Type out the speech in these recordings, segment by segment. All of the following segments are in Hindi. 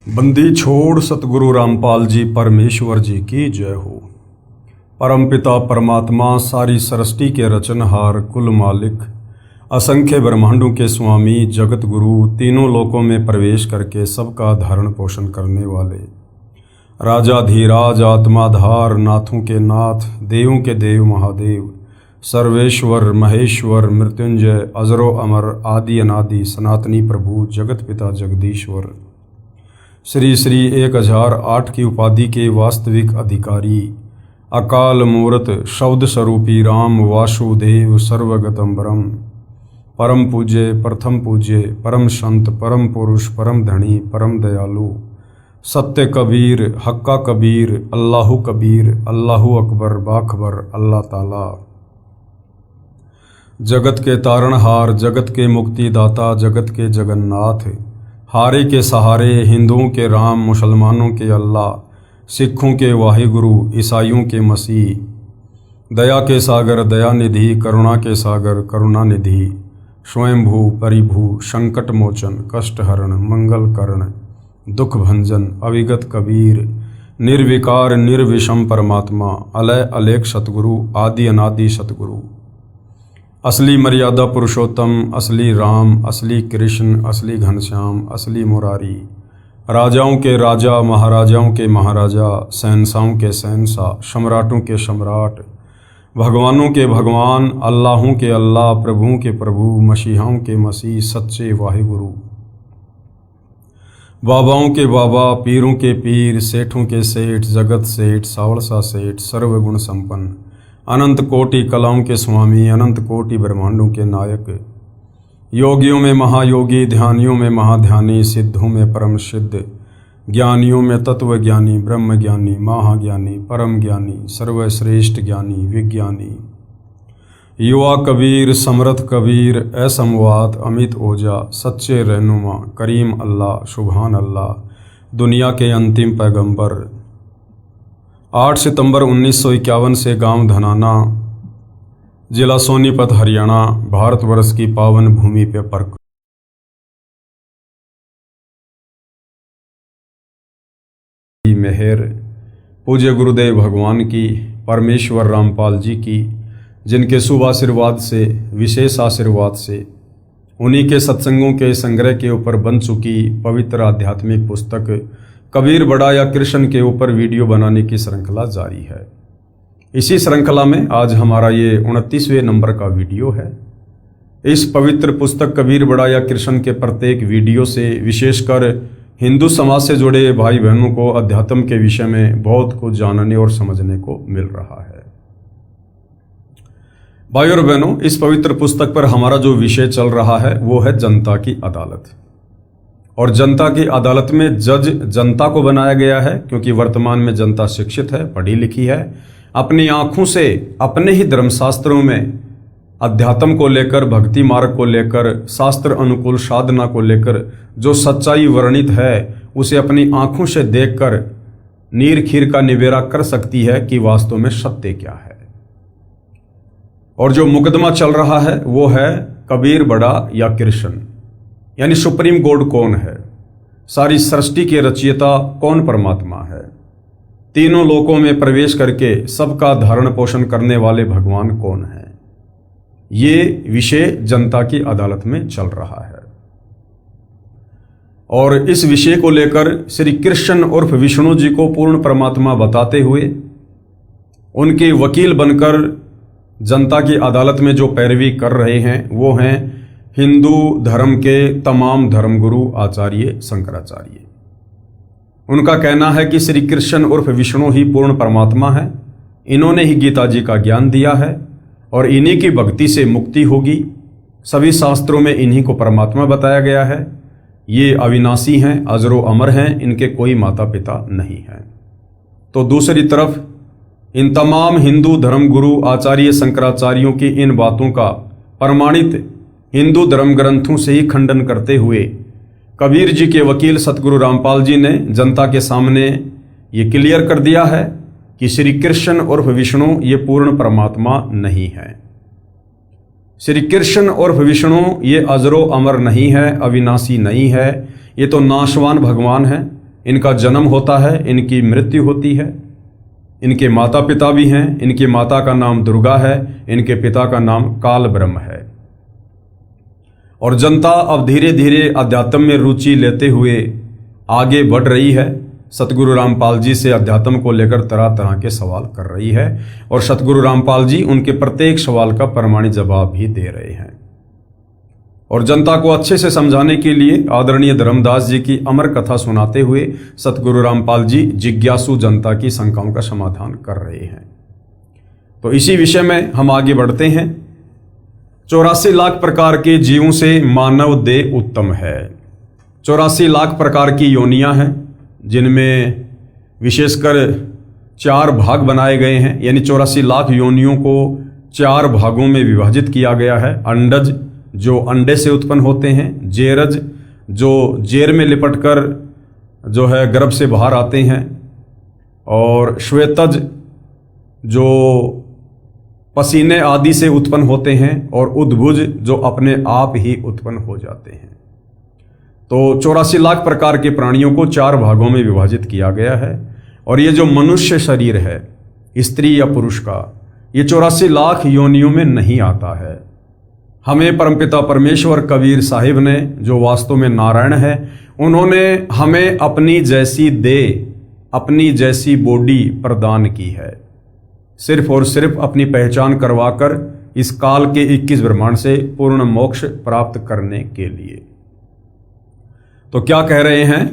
बंदी छोड़ सतगुरु रामपाल जी परमेश्वर जी की जय हो। परमपिता परमात्मा सारी सृष्टि के रचनहार कुल मालिक असंख्य ब्रह्मांडों के स्वामी जगत गुरु तीनों लोकों में प्रवेश करके सबका धारण पोषण करने वाले राजाधीराज आत्माधार नाथों के नाथ देवों के देव महादेव सर्वेश्वर महेश्वर मृत्युंजय अजरो अमर आदि अनादि सनातनी प्रभु जगत पिता जगदीश्वर श्री श्री 1008 की उपाधि के वास्तविक अधिकारी अकाल मूर्त शब्द स्वरूपी राम वासुदेव सर्वगतम ब्रह्म परम पूज्य प्रथम पूज्य परम संत परम पुरुष परम धनी परम दयालु सत्य कबीर हक्का कबीर अल्लाहु कबीर अल्लाहु अकबर बाखबर अल्लाह ताला जगत के तारणहार जगत के मुक्तिदाता जगत के जगन्नाथ हारे के सहारे हिंदुओं के राम मुसलमानों के अल्लाह सिखों के वाहिगुरु ईसाइयों के मसीह दया के सागर दया निधि करुणा के सागर करुणा निधि स्वयंभू परिभू संकट मोचन कष्ट हरण मंगल करण दुख भंजन अविगत कबीर निर्विकार निर्विषम परमात्मा अलय अलेख सतगुरु आदि अनादि सतगुरु असली मर्यादा पुरुषोत्तम असली राम असली कृष्ण असली घनश्याम असली मुरारी राजाओं के राजा महाराजाओं के महाराजा शहंशाहों के शहंशाह सम्राटों के सम्राट भगवानों के भगवान अल्लाहों के अल्लाह प्रभुओं के प्रभु मसीहाओं के मसीह सच्चे वाहिगुरु बाबाओं के बाबा पीरों के पीर सेठों के सेठ जगत सेठ सावड़सा सेठ सर्वगुण संपन्न अनंत कोटि कलाओं के स्वामी अनंत कोटि ब्रह्मांडों के नायक योगियों में महायोगी ध्यानियों में महाध्यानी सिद्धों में परम सिद्ध ज्ञानियों में तत्व ज्ञानी ब्रह्म ज्ञानी महाज्ञानी परम ज्ञानी सर्वश्रेष्ठ ज्ञानी विज्ञानी युवा कबीर समर्थ कबीर असमवात अमित ओजा सच्चे रहनुमा करीम अल्लाह सुभान अल्लाह दुनिया के अंतिम पैगंबर 8 सितंबर 1951 से गांव धनाना जिला सोनीपत हरियाणा भारतवर्ष की पावन भूमि पर मेहर पूज्य गुरुदेव भगवान की परमेश्वर रामपाल जी की जिनके शुभ आशीर्वाद से विशेष आशीर्वाद से उन्हीं के सत्संगों के संग्रह के ऊपर बन चुकी पवित्र आध्यात्मिक पुस्तक कबीर बड़ा या कृष्ण के ऊपर वीडियो बनाने की श्रृंखला जारी है। इसी श्रृंखला में आज हमारा ये 29वें नंबर का वीडियो है। इस पवित्र पुस्तक कबीर बड़ा या कृष्ण के प्रत्येक वीडियो से विशेषकर हिंदू समाज से जुड़े भाई बहनों को अध्यात्म के विषय में बहुत कुछ जानने और समझने को मिल रहा है। भाई और बहनों, इस पवित्र पुस्तक पर हमारा जो विषय चल रहा है वो है जनता की अदालत। और जनता की अदालत में जज जनता को बनाया गया है क्योंकि वर्तमान में जनता शिक्षित है, पढ़ी लिखी है, अपनी आंखों से अपने ही धर्मशास्त्रों में अध्यात्म को लेकर भक्ति मार्ग को लेकर शास्त्र अनुकूल साधना को लेकर जो सच्चाई वर्णित है उसे अपनी आंखों से देखकर नीर खीर का निबेरा कर सकती है कि वास्तव में सत्य क्या है। और जो मुकदमा चल रहा है वो है कबीर बड़ा या कृष्ण, यानी सुप्रीम कोर्ट कौन है, सारी सृष्टि के रचयिता कौन परमात्मा है, तीनों लोकों में प्रवेश करके सबका धारण पोषण करने वाले भगवान कौन है। ये विषय जनता की अदालत में चल रहा है। और इस विषय को लेकर श्री कृष्ण उर्फ विष्णु जी को पूर्ण परमात्मा बताते हुए उनके वकील बनकर जनता की अदालत में जो पैरवी कर रहे हैं वो हैं हिंदू धर्म के तमाम धर्मगुरु आचार्य शंकराचार्य। उनका कहना है कि श्री कृष्ण उर्फ विष्णु ही पूर्ण परमात्मा है, इन्होंने ही गीता जी का ज्ञान दिया है और इन्हीं की भक्ति से मुक्ति होगी। सभी शास्त्रों में इन्हीं को परमात्मा बताया गया है। ये अविनाशी हैं, अजरो अमर हैं, इनके कोई माता पिता नहीं हैं। तो दूसरी तरफ इन तमाम हिंदू धर्मगुरु आचार्य शंकराचार्यों की इन बातों का प्रमाणित हिंदू धर्म ग्रंथों से ही खंडन करते हुए कबीर जी के वकील सतगुरु रामपाल जी ने जनता के सामने ये क्लियर कर दिया है कि श्री कृष्ण उर्फ विष्णु ये पूर्ण परमात्मा नहीं है। श्री कृष्ण उर्फ विष्णु ये अजरो अमर नहीं है, अविनाशी नहीं है, ये तो नाशवान भगवान है। इनका जन्म होता है, इनकी मृत्यु होती है, इनके माता पिता भी हैं। इनकी माता का नाम दुर्गा है, इनके पिता का नाम काल ब्रह्म है। और जनता अब धीरे धीरे अध्यात्म में रुचि लेते हुए आगे बढ़ रही है। सतगुरु रामपाल जी से अध्यात्म को लेकर तरह तरह के सवाल कर रही है और सतगुरु रामपाल जी उनके प्रत्येक सवाल का प्रमाणिक जवाब भी दे रहे हैं। और जनता को अच्छे से समझाने के लिए आदरणीय धर्मदास जी की अमर कथा सुनाते हुए सतगुरु रामपाल जी जिज्ञासु जनता की शंकाओं का समाधान कर रहे हैं। तो इसी विषय में हम आगे बढ़ते हैं। 84 लाख प्रकार के जीवों से मानव देह उत्तम है। 84 लाख प्रकार की योनियां हैं, जिनमें विशेषकर 4 भाग बनाए गए हैं। यानी 84 लाख योनियों को 4 भागों में विभाजित किया गया है। अंडज, जो अंडे से उत्पन्न होते हैं, जेरज, जो जेर में लिपटकर जो है गर्भ से बाहर आते हैं, और श्वेतज, जो पसीने आदि से उत्पन्न होते हैं, और उद्भुज, जो अपने आप ही उत्पन्न हो जाते हैं। तो 84 लाख प्रकार के प्राणियों को 4 भागों में विभाजित किया गया है। और ये जो मनुष्य शरीर है, स्त्री या पुरुष का, ये 84 लाख योनियों में नहीं आता है। हमें परमपिता परमेश्वर कबीर साहिब ने, जो वास्तव में नारायण है, उन्होंने हमें अपनी जैसी देह, अपनी जैसी बॉडी प्रदान की है, सिर्फ और सिर्फ अपनी पहचान करवाकर इस काल के 21 ब्रह्मांड से पूर्ण मोक्ष प्राप्त करने के लिए। तो क्या कह रहे हैं?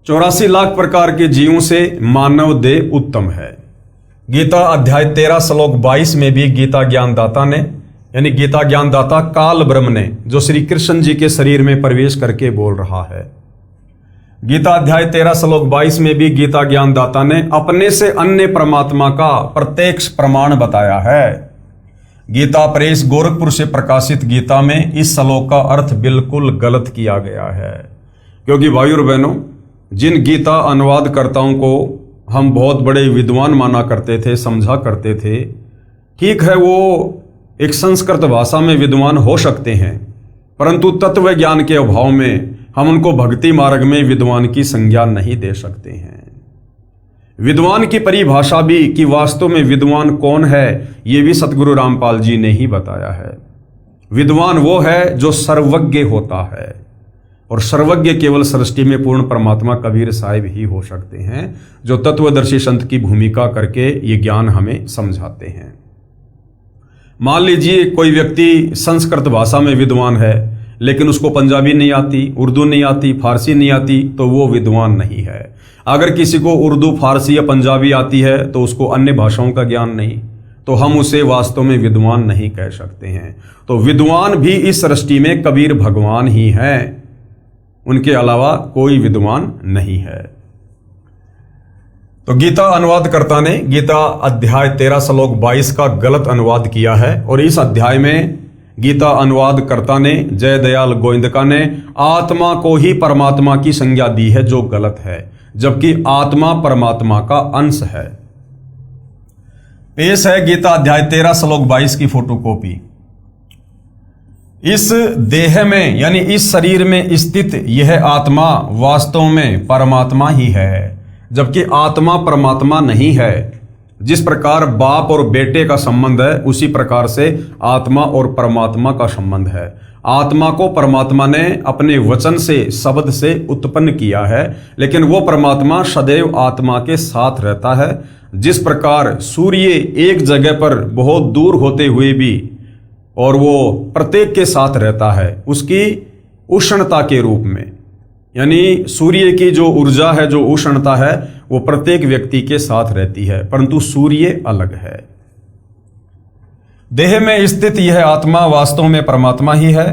84 लाख प्रकार के जीवों से मानव देह उत्तम है। गीता अध्याय 13 श्लोक 22 में भी गीता ज्ञानदाता ने, यानी गीता ज्ञानदाता काल ब्रह्म ने, जो श्री कृष्ण जी के शरीर में प्रवेश करके बोल रहा है, गीता अध्याय 13 श्लोक 22 में भी गीता ज्ञानदाता ने अपने से अन्य परमात्मा का प्रत्यक्ष प्रमाण बताया है। गीता प्रेस गोरखपुर से प्रकाशित गीता में इस श्लोक का अर्थ बिल्कुल गलत किया गया है। क्योंकि भाई और बहनों, जिन गीता अनुवादकर्ताओं को हम बहुत बड़े विद्वान माना करते थे, समझा करते थे, ठीक है, वो एक संस्कृत भाषा में विद्वान हो सकते हैं, परंतु तत्व ज्ञान के अभाव में हम उनको भक्ति मार्ग में विद्वान की संज्ञा नहीं दे सकते हैं। विद्वान की परिभाषा भी कि वास्तव में विद्वान कौन है, ये भी सतगुरु रामपाल जी ने ही बताया है। विद्वान वो है जो सर्वज्ञ होता है, और सर्वज्ञ केवल सृष्टि में पूर्ण परमात्मा कबीर साहिब ही हो सकते हैं, जो तत्वदर्शी संत की भूमिका करके ये ज्ञान हमें समझाते हैं। मान लीजिए कोई व्यक्ति संस्कृत भाषा में विद्वान है, लेकिन उसको पंजाबी नहीं आती, उर्दू नहीं आती, फारसी नहीं आती, तो वो विद्वान नहीं है। अगर किसी को उर्दू, फारसी या पंजाबी आती है तो उसको अन्य भाषाओं का ज्ञान नहीं, तो हम उसे वास्तव में विद्वान नहीं कह सकते हैं। तो विद्वान भी इस सृष्टि में कबीर भगवान ही हैं, उनके अलावा कोई विद्वान नहीं है। तो गीता अनुवादकर्ता ने गीता अध्याय 13 श्लोक 22 का गलत अनुवाद किया है, और इस अध्याय में गीता अनुवादकर्ता ने, जय दयाल गोविंदका ने, आत्मा को ही परमात्मा की संज्ञा दी है, जो गलत है, जबकि आत्मा परमात्मा का अंश है। पेश है गीता अध्याय 13 श्लोक 22 की फोटोकॉपी। इस देह में, यानी इस शरीर में स्थित यह आत्मा वास्तव में परमात्मा ही है, जबकि आत्मा परमात्मा नहीं है। जिस प्रकार बाप और बेटे का संबंध है, उसी प्रकार से आत्मा और परमात्मा का संबंध है। आत्मा को परमात्मा ने अपने वचन से, शब्द से उत्पन्न किया है, लेकिन वो परमात्मा सदैव आत्मा के साथ रहता है। जिस प्रकार सूर्य एक जगह पर बहुत दूर होते हुए भी, और वो प्रत्येक के साथ रहता है, उसकी उष्णता के रूप में, यानी सूर्य की जो ऊर्जा है, जो उष्णता है, वो प्रत्येक व्यक्ति के साथ रहती है, परंतु सूर्य अलग है। देह में स्थित यह आत्मा वास्तव में परमात्मा ही है।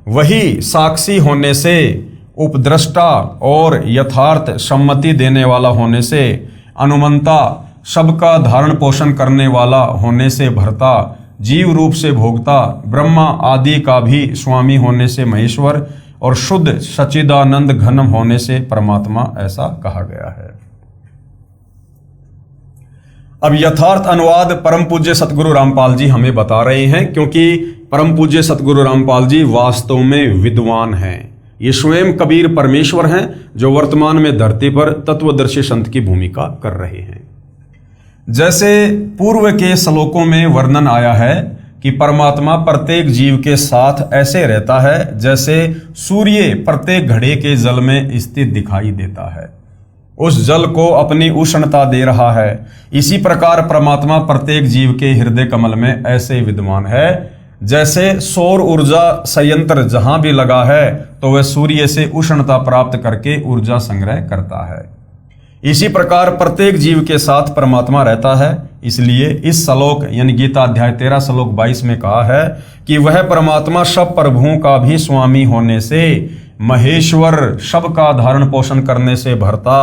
वही साक्षी होने से, उपद्रष्टा और यथार्थ सम्मति देने वाला होने से, अनुमंता, सबका धारण पोषण करने वाला होने से भरता, जीव रूप से भोगता, ब्रह्मा आदि का भी स्वामी होने से महेश्वर, और शुद्ध सच्चिदानंद घन होने से परमात्मा, ऐसा कहा गया है। अब यथार्थ अनुवाद परम पूज्य सतगुरु रामपाल जी हमें बता रहे हैं, क्योंकि परम पूज्य सतगुरु रामपाल जी वास्तव में विद्वान हैं। ये स्वयं कबीर परमेश्वर हैं जो वर्तमान में धरती पर तत्वदर्शी संत की भूमिका कर रहे हैं। जैसे पूर्व के श्लोकों में वर्णन आया है कि परमात्मा प्रत्येक जीव के साथ ऐसे रहता है जैसे सूर्य प्रत्येक घड़े के जल में स्थित दिखाई देता है, उस जल को अपनी उष्णता दे रहा है। इसी प्रकार परमात्मा प्रत्येक जीव के हृदय कमल में ऐसे विद्यमान है जैसे सौर ऊर्जा संयंत्र जहां भी लगा है तो वह सूर्य से उष्णता प्राप्त करके ऊर्जा संग्रह करता है। इसी प्रकार प्रत्येक जीव के साथ परमात्मा रहता है। इसलिए इस श्लोक यानी गीता अध्याय 13 श्लोक 22 में कहा है कि वह परमात्मा सब प्रभुओं का भी स्वामी होने से, महेश्वर सबका धारण पोषण करने से भरता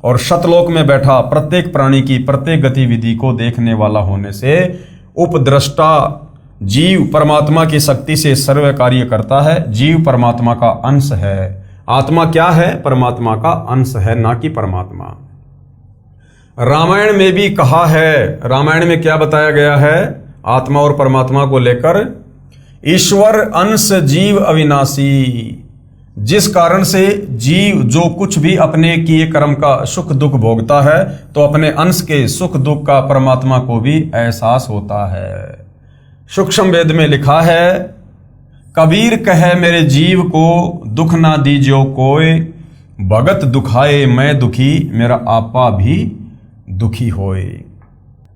और शतलोक में बैठा प्रत्येक प्राणी की प्रत्येक गतिविधि को देखने वाला होने से उपद्रष्टा जीव परमात्मा की शक्ति से सर्व कार्य करता है। जीव परमात्मा का अंश है। आत्मा क्या है? परमात्मा का अंश है, ना कि परमात्मा। रामायण में भी कहा है, रामायण में क्या बताया गया है आत्मा और परमात्मा को लेकर? ईश्वर अंश जीव अविनाशी, जिस कारण से जीव जो कुछ भी अपने किए कर्म का सुख दुख भोगता है तो अपने अंश के सुख दुख का परमात्मा को भी एहसास होता है। सूक्ष्म वेद में लिखा है, कबीर कहे मेरे जीव को दुख ना दीजियो कोय, भगत दुखाए मैं दुखी मेरा आपा भी दुखी होए।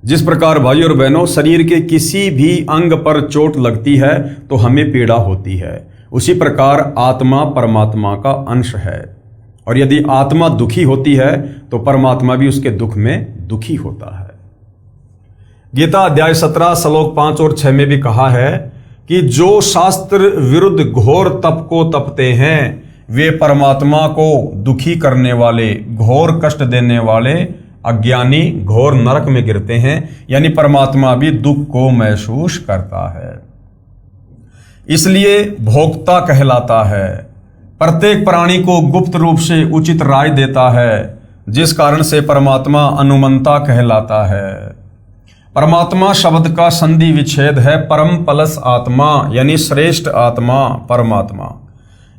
जिस प्रकार भाई और बहनों शरीर के किसी भी अंग पर चोट लगती है तो हमें पीड़ा होती है, उसी प्रकार आत्मा परमात्मा का अंश है और यदि आत्मा दुखी होती है तो परमात्मा भी उसके दुख में दुखी होता है। गीता अध्याय 17 श्लोक 5 और 6 में भी कहा है कि जो शास्त्र विरुद्ध घोर तप को तपते हैं वे परमात्मा को दुखी करने वाले, घोर कष्ट देने वाले अज्ञानी घोर नरक में गिरते हैं। यानी परमात्मा भी दुख को महसूस करता है, इसलिए भोक्ता कहलाता है। प्रत्येक प्राणी को गुप्त रूप से उचित राय देता है, जिस कारण से परमात्मा अनुमंता कहलाता है। परमात्मा शब्द का संधि विच्छेद है परम प्लस आत्मा, यानी श्रेष्ठ आत्मा परमात्मा।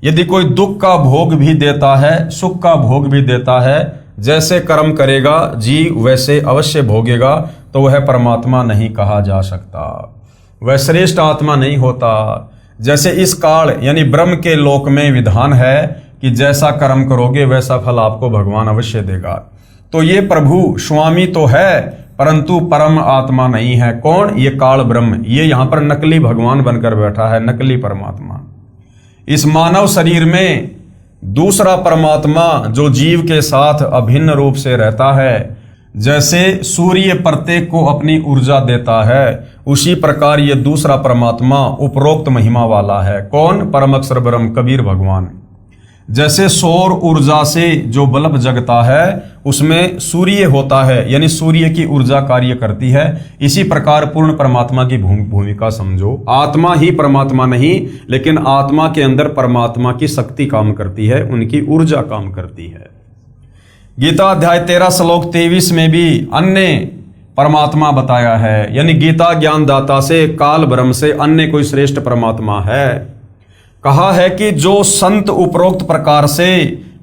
यदि कोई दुख का भोग भी देता है, सुख का भोग भी देता है, जैसे कर्म करेगा जीव वैसे अवश्य भोगेगा, तो वह परमात्मा नहीं कहा जा सकता, वह श्रेष्ठ आत्मा नहीं होता। जैसे इस काल यानी ब्रह्म के लोक में विधान है कि जैसा कर्म करोगे वैसा फल आपको भगवान अवश्य देगा। तो ये प्रभु स्वामी तो है परंतु परम आत्मा नहीं है। कौन? ये काल ब्रह्म, ये यहाँ पर नकली भगवान बनकर बैठा है, नकली परमात्मा। इस मानव शरीर में दूसरा परमात्मा जो जीव के साथ अभिन्न रूप से रहता है, जैसे सूर्य प्रत्येक को अपनी ऊर्जा देता है, उसी प्रकार ये दूसरा परमात्मा उपरोक्त महिमा वाला है। कौन? परम अक्षर ब्रह्म कबीर भगवान। जैसे सौर ऊर्जा से जो बल्ब जगता है उसमें सूर्य होता है, यानी सूर्य की ऊर्जा कार्य करती है, इसी प्रकार पूर्ण परमात्मा की भूमिका समझो। आत्मा ही परमात्मा नहीं, लेकिन आत्मा के अंदर परमात्मा की शक्ति काम करती है, उनकी ऊर्जा काम करती है। गीता अध्याय 13 श्लोक 23 में भी अन्य परमात्मा बताया है, यानी गीता ज्ञानदाता से, काल ब्रह्म से अन्य कोई श्रेष्ठ परमात्मा है। कहा है कि जो संत उपरोक्त प्रकार से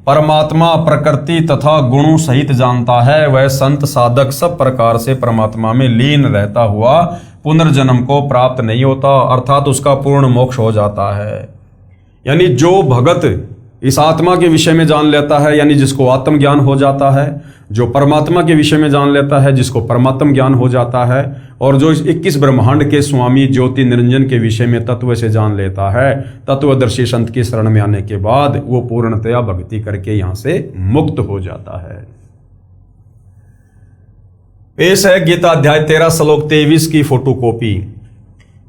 परमात्मा प्रकृति तथा गुणों सहित जानता है, वह संत साधक सब प्रकार से परमात्मा में लीन रहता हुआ पुनर्जन्म को प्राप्त नहीं होता, अर्थात उसका पूर्ण मोक्ष हो जाता है। यानी जो भगत इस आत्मा के विषय में जान लेता है, यानी जिसको आत्मज्ञान हो जाता है, जो परमात्मा के विषय में जान लेता है, जिसको परमात्म ज्ञान हो जाता है, और जो इस 21 ब्रह्मांड के स्वामी ज्योति निरंजन के विषय में तत्व से जान लेता है, तत्वदर्शी संत की शरण में आने के बाद वो पूर्णतया भक्ति करके यहां से मुक्त हो जाता है। पेश है गीता अध्याय 13 श्लोक 23 की फोटोकॉपी।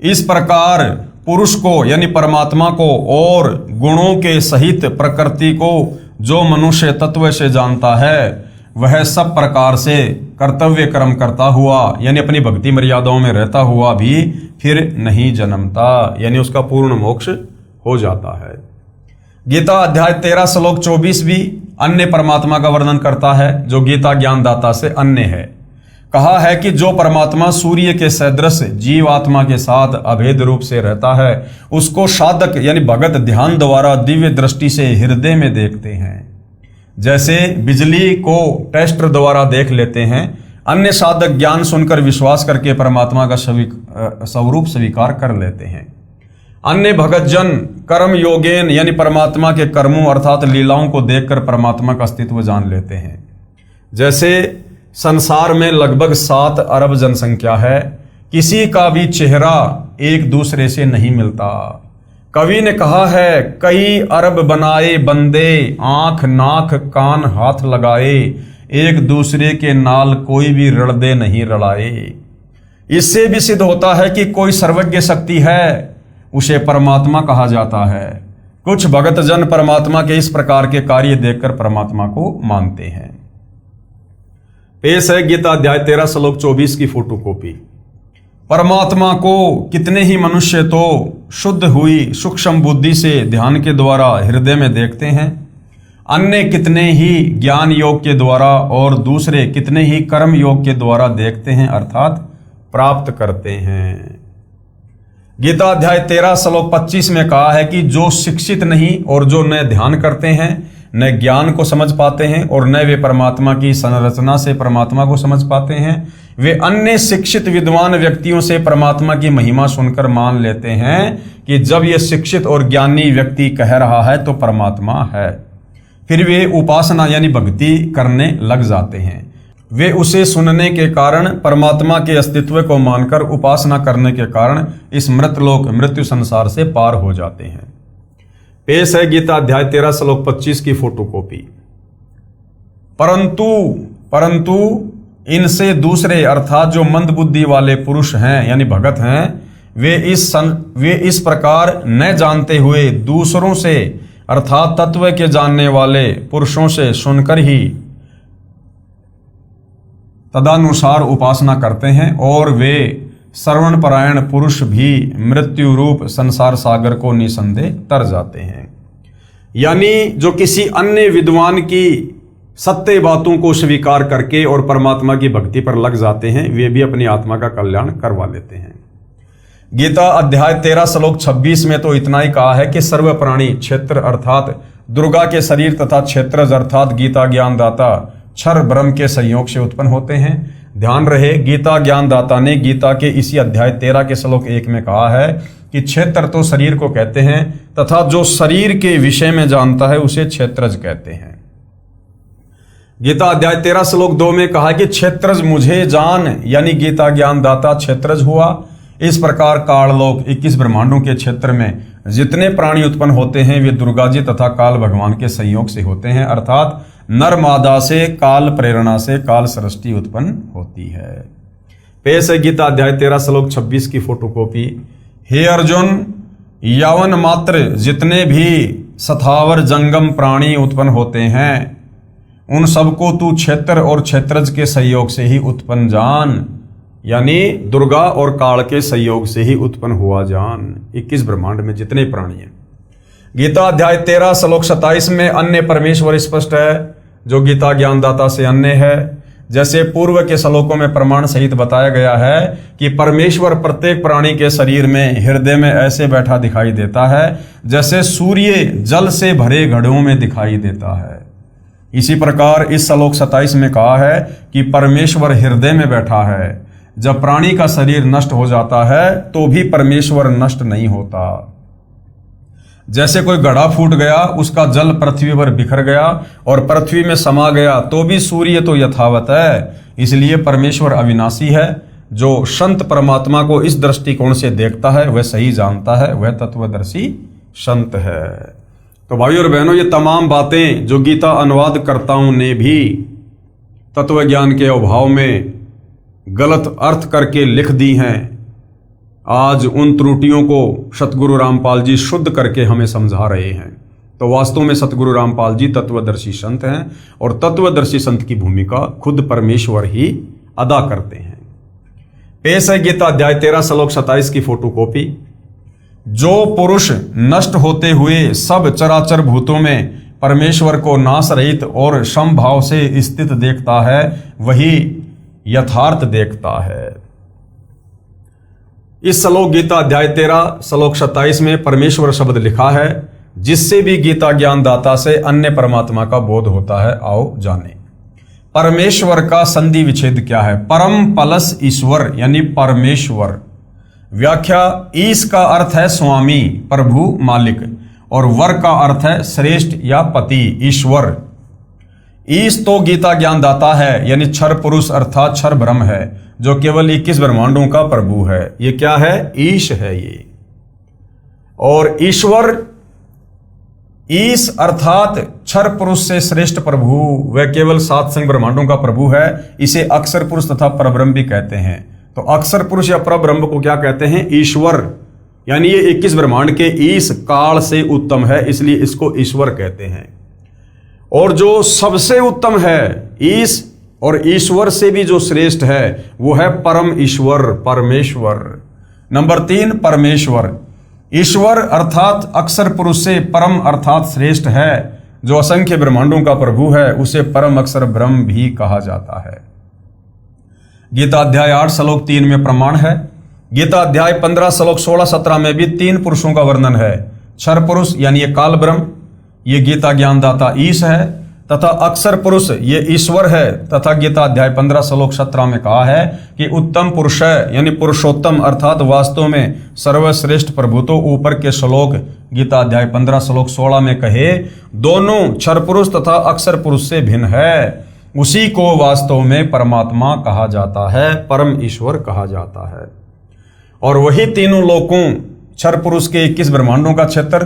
इस प्रकार पुरुष को यानी परमात्मा को और गुणों के सहित प्रकृति को जो मनुष्य तत्व से जानता है, वह सब प्रकार से कर्तव्य कर्म करता हुआ यानी अपनी भक्ति मर्यादाओं में रहता हुआ भी फिर नहीं जन्मता, यानी उसका पूर्ण मोक्ष हो जाता है। गीता अध्याय 13 श्लोक 24 भी अन्य परमात्मा का वर्णन करता है, जो गीता ज्ञानदाता से अन्य है। कहा है कि जो परमात्मा सूर्य के सदृश जीव आत्मा के साथ अभेद रूप से रहता है, उसको साधक यानी भगत ध्यान द्वारा दिव्य दृष्टि से हृदय में देखते हैं। जैसे बिजली को टेस्टर द्वारा देख लेते हैं, अन्य साधक ज्ञान सुनकर विश्वास करके परमात्मा का स्वरूप स्वीकार कर लेते हैं। अन्य भगतजन कर्म योगेन यानी परमात्मा के कर्मों अर्थात लीलाओं को देखकर परमात्मा का अस्तित्व जान लेते हैं। जैसे संसार में लगभग 7 अरब जनसंख्या है, किसी का भी चेहरा एक दूसरे से नहीं मिलता। कवि ने कहा है, कई अरब बनाए बंदे, आंख नाक कान हाथ लगाए, एक दूसरे के नाल कोई भी रड़दे नहीं रड़ाए। इससे भी सिद्ध होता है कि कोई सर्वज्ञ शक्ति है, उसे परमात्मा कहा जाता है। कुछ भगत जन परमात्मा के इस प्रकार के कार्य देखकर परमात्मा को मानते हैं। पेश है गीता अध्याय 13 श्लोक 24 की फोटोकॉपी। परमात्मा को कितने ही मनुष्य तो शुद्ध हुई सूक्ष्म बुद्धि से ध्यान के द्वारा हृदय में देखते हैं, अन्य कितने ही ज्ञान योग के द्वारा और दूसरे कितने ही कर्म योग के द्वारा देखते हैं अर्थात प्राप्त करते हैं। गीता अध्याय 13 श्लोक 25 में कहा है कि जो शिक्षित नहीं और जो न ध्यान करते हैं, न ज्ञान को समझ पाते हैं और न वे परमात्मा की संरचना से परमात्मा को समझ पाते हैं, वे अन्य शिक्षित विद्वान व्यक्तियों से परमात्मा की महिमा सुनकर मान लेते हैं कि जब ये शिक्षित और ज्ञानी व्यक्ति कह रहा है तो परमात्मा है। फिर वे उपासना यानी भक्ति करने लग जाते हैं। वे उसे सुनने के कारण परमात्मा के अस्तित्व को मानकर उपासना करने के कारण इस मृतलोक मृत्यु संसार से पार हो जाते हैं। पेश है गीता अध्याय 13 श्लोक 25 की फोटोकॉपी। परंतु इनसे दूसरे अर्थात जो मंदबुद्धि वाले पुरुष हैं यानी भगत हैं, वे इस प्रकार न जानते हुए दूसरों से अर्थात तत्व के जानने वाले पुरुषों से सुनकर ही तदानुसार उपासना करते हैं और वे श्रवण परायण पुरुष भी मृत्यु रूप संसार सागर को निसंदेह तर जाते हैं। यानी जो किसी अन्य विद्वान की सत्य बातों को स्वीकार करके और परमात्मा की भक्ति पर लग जाते हैं, वे भी अपनी आत्मा का कल्याण करवा लेते हैं। गीता अध्याय 13 श्लोक 26 में तो इतना ही कहा है कि सर्व प्राणी क्षेत्र अर्थात दुर्गा के शरीर तथा क्षेत्रज अर्थात गीता ज्ञानदाता क्षर ब्रह्म के संयोग से उत्पन्न होते हैं। ध्यान रहे, गीता ज्ञानदाता ने गीता के इसी अध्याय 13 के श्लोक 1 में कहा है कि क्षेत्र तो शरीर को कहते हैं तथा जो शरीर के विषय में जानता है उसे क्षेत्रज कहते हैं। गीता अध्याय 13 श्लोक 2 में कहा कि क्षेत्रज मुझे जान यानी गीता ज्ञानदाता क्षेत्रज हुआ। इस प्रकार काललोक 21 ब्रह्मांडों के क्षेत्र में जितने प्राणी उत्पन्न होते हैं वे दुर्गा जी तथा काल भगवान के संयोग से होते हैं अर्थात नर मादा से काल प्रेरणा से काल सृष्टि उत्पन्न होती है। पेश है गीता अध्याय 13 श्लोक 26 की फोटोकॉपी। हे अर्जुन, यावन मात्र जितने भी सथावर जंगम प्राणी उत्पन्न होते हैं उन सबको तू क्षेत्र और क्षेत्रज के संयोग से ही उत्पन्न जान, यानी दुर्गा और काल के संयोग से ही उत्पन्न हुआ जान। 21 ब्रह्मांड में जितने प्राणी हैं। गीता अध्याय 13 श्लोक 27 में अन्य परमेश्वर स्पष्ट है जो गीता ज्ञानदाता से अन्य है। जैसे पूर्व के श्लोकों में प्रमाण सहित बताया गया है कि परमेश्वर प्रत्येक प्राणी के शरीर में हृदय में ऐसे बैठा दिखाई देता है जैसे सूर्य जल से भरे घड़ों में दिखाई देता है। इसी प्रकार इस श्लोक 27 में कहा है कि परमेश्वर हृदय में बैठा है। जब प्राणी का शरीर नष्ट हो जाता है तो भी परमेश्वर नष्ट नहीं होता। जैसे कोई घड़ा फूट गया, उसका जल पृथ्वी पर बिखर गया और पृथ्वी में समा गया तो भी सूर्य तो यथावत है। इसलिए परमेश्वर अविनाशी है। जो संत परमात्मा को इस दृष्टिकोण से देखता है वह सही जानता है, वह तत्वदर्शी संत है। तो भाइयों और बहनों, ये तमाम बातें जो गीता अनुवाद कर्ताओं ने भी तत्व ज्ञान के अभाव में गलत अर्थ करके लिख दी हैं, आज उन त्रुटियों को सतगुरु रामपाल जी शुद्ध करके हमें समझा रहे हैं। तो वास्तव में सतगुरु रामपाल जी तत्वदर्शी संत हैं और तत्वदर्शी संत की भूमिका खुद परमेश्वर ही अदा करते हैं। पेश है गीता अध्याय 13 श्लोक 27 की फोटोकॉपी। जो पुरुष नष्ट होते हुए सब चराचर भूतों में परमेश्वर को नाश रहित और समभाव से स्थित देखता है, वही यथार्थ देखता है। इस श्लोक गीता अध्याय 13 श्लोक 27 में परमेश्वर शब्द लिखा है, जिससे भी गीता ज्ञान दाता से अन्य परमात्मा का बोध होता है। आओ जाने परमेश्वर का संधि विच्छेद क्या है। परम प्लस ईश्वर यानी परमेश्वर। व्याख्या, ईश का अर्थ है स्वामी, प्रभु, मालिक, और वर का अर्थ है श्रेष्ठ या पति, ईश्वर। ईश तो गीता ज्ञान दाता है यानी क्षर पुरुष अर्थात क्षर ब्रह्म है, जो केवल 21 ब्रह्मांडों का प्रभु है। ये क्या है? ईश है ये। और ईश्वर, ईश अर्थात क्षर पुरुष से श्रेष्ठ प्रभु, वह केवल 7 संग ब्रह्मांडों का प्रभु है। इसे अक्षर पुरुष तथा परब्रह्म भी कहते हैं। तो अक्षर पुरुष या परब्रह्म को क्या कहते हैं? ईश्वर। यानी ये 21 ब्रह्मांड के ईश काल से उत्तम है, इसलिए इसको ईश्वर कहते हैं। और जो सबसे उत्तम है, ईश और ईश्वर से भी जो श्रेष्ठ है, वो है परम ईश्वर, परमेश्वर। नंबर 3, परमेश्वर। ईश्वर अर्थात अक्षर पुरुष से परम अर्थात श्रेष्ठ है, जो असंख्य ब्रह्मांडों का प्रभु है, उसे परम अक्षर ब्रह्म भी कहा जाता है। गीता अध्याय 8 श्लोक 3 में प्रमाण है। गीता अध्याय 15 श्लोक 16-17 में भी 3 पुरुषों का वर्णन है। क्षर पुरुष यानी ये काल ब्रह्म, ये गीता ज्ञानदाता ईश है, तथा अक्षर पुरुष ये ईश्वर है। तथा गीता अध्याय 15 श्लोक 17 में कहा है कि उत्तम पुरुष है यानी पुरुषोत्तम अर्थात वास्तव में सर्वश्रेष्ठ प्रभु। तो ऊपर के श्लोक गीता अध्याय 15 श्लोक 16 में कहे, दोनों क्षर पुरुष तथा अक्षर पुरुष से भिन्न है, उसी को वास्तव में परमात्मा कहा जाता है, परम ईश्वर कहा जाता है। और वही तीनों लोकों, क्षर पुरुष के 21 ब्रह्मांडों का क्षेत्र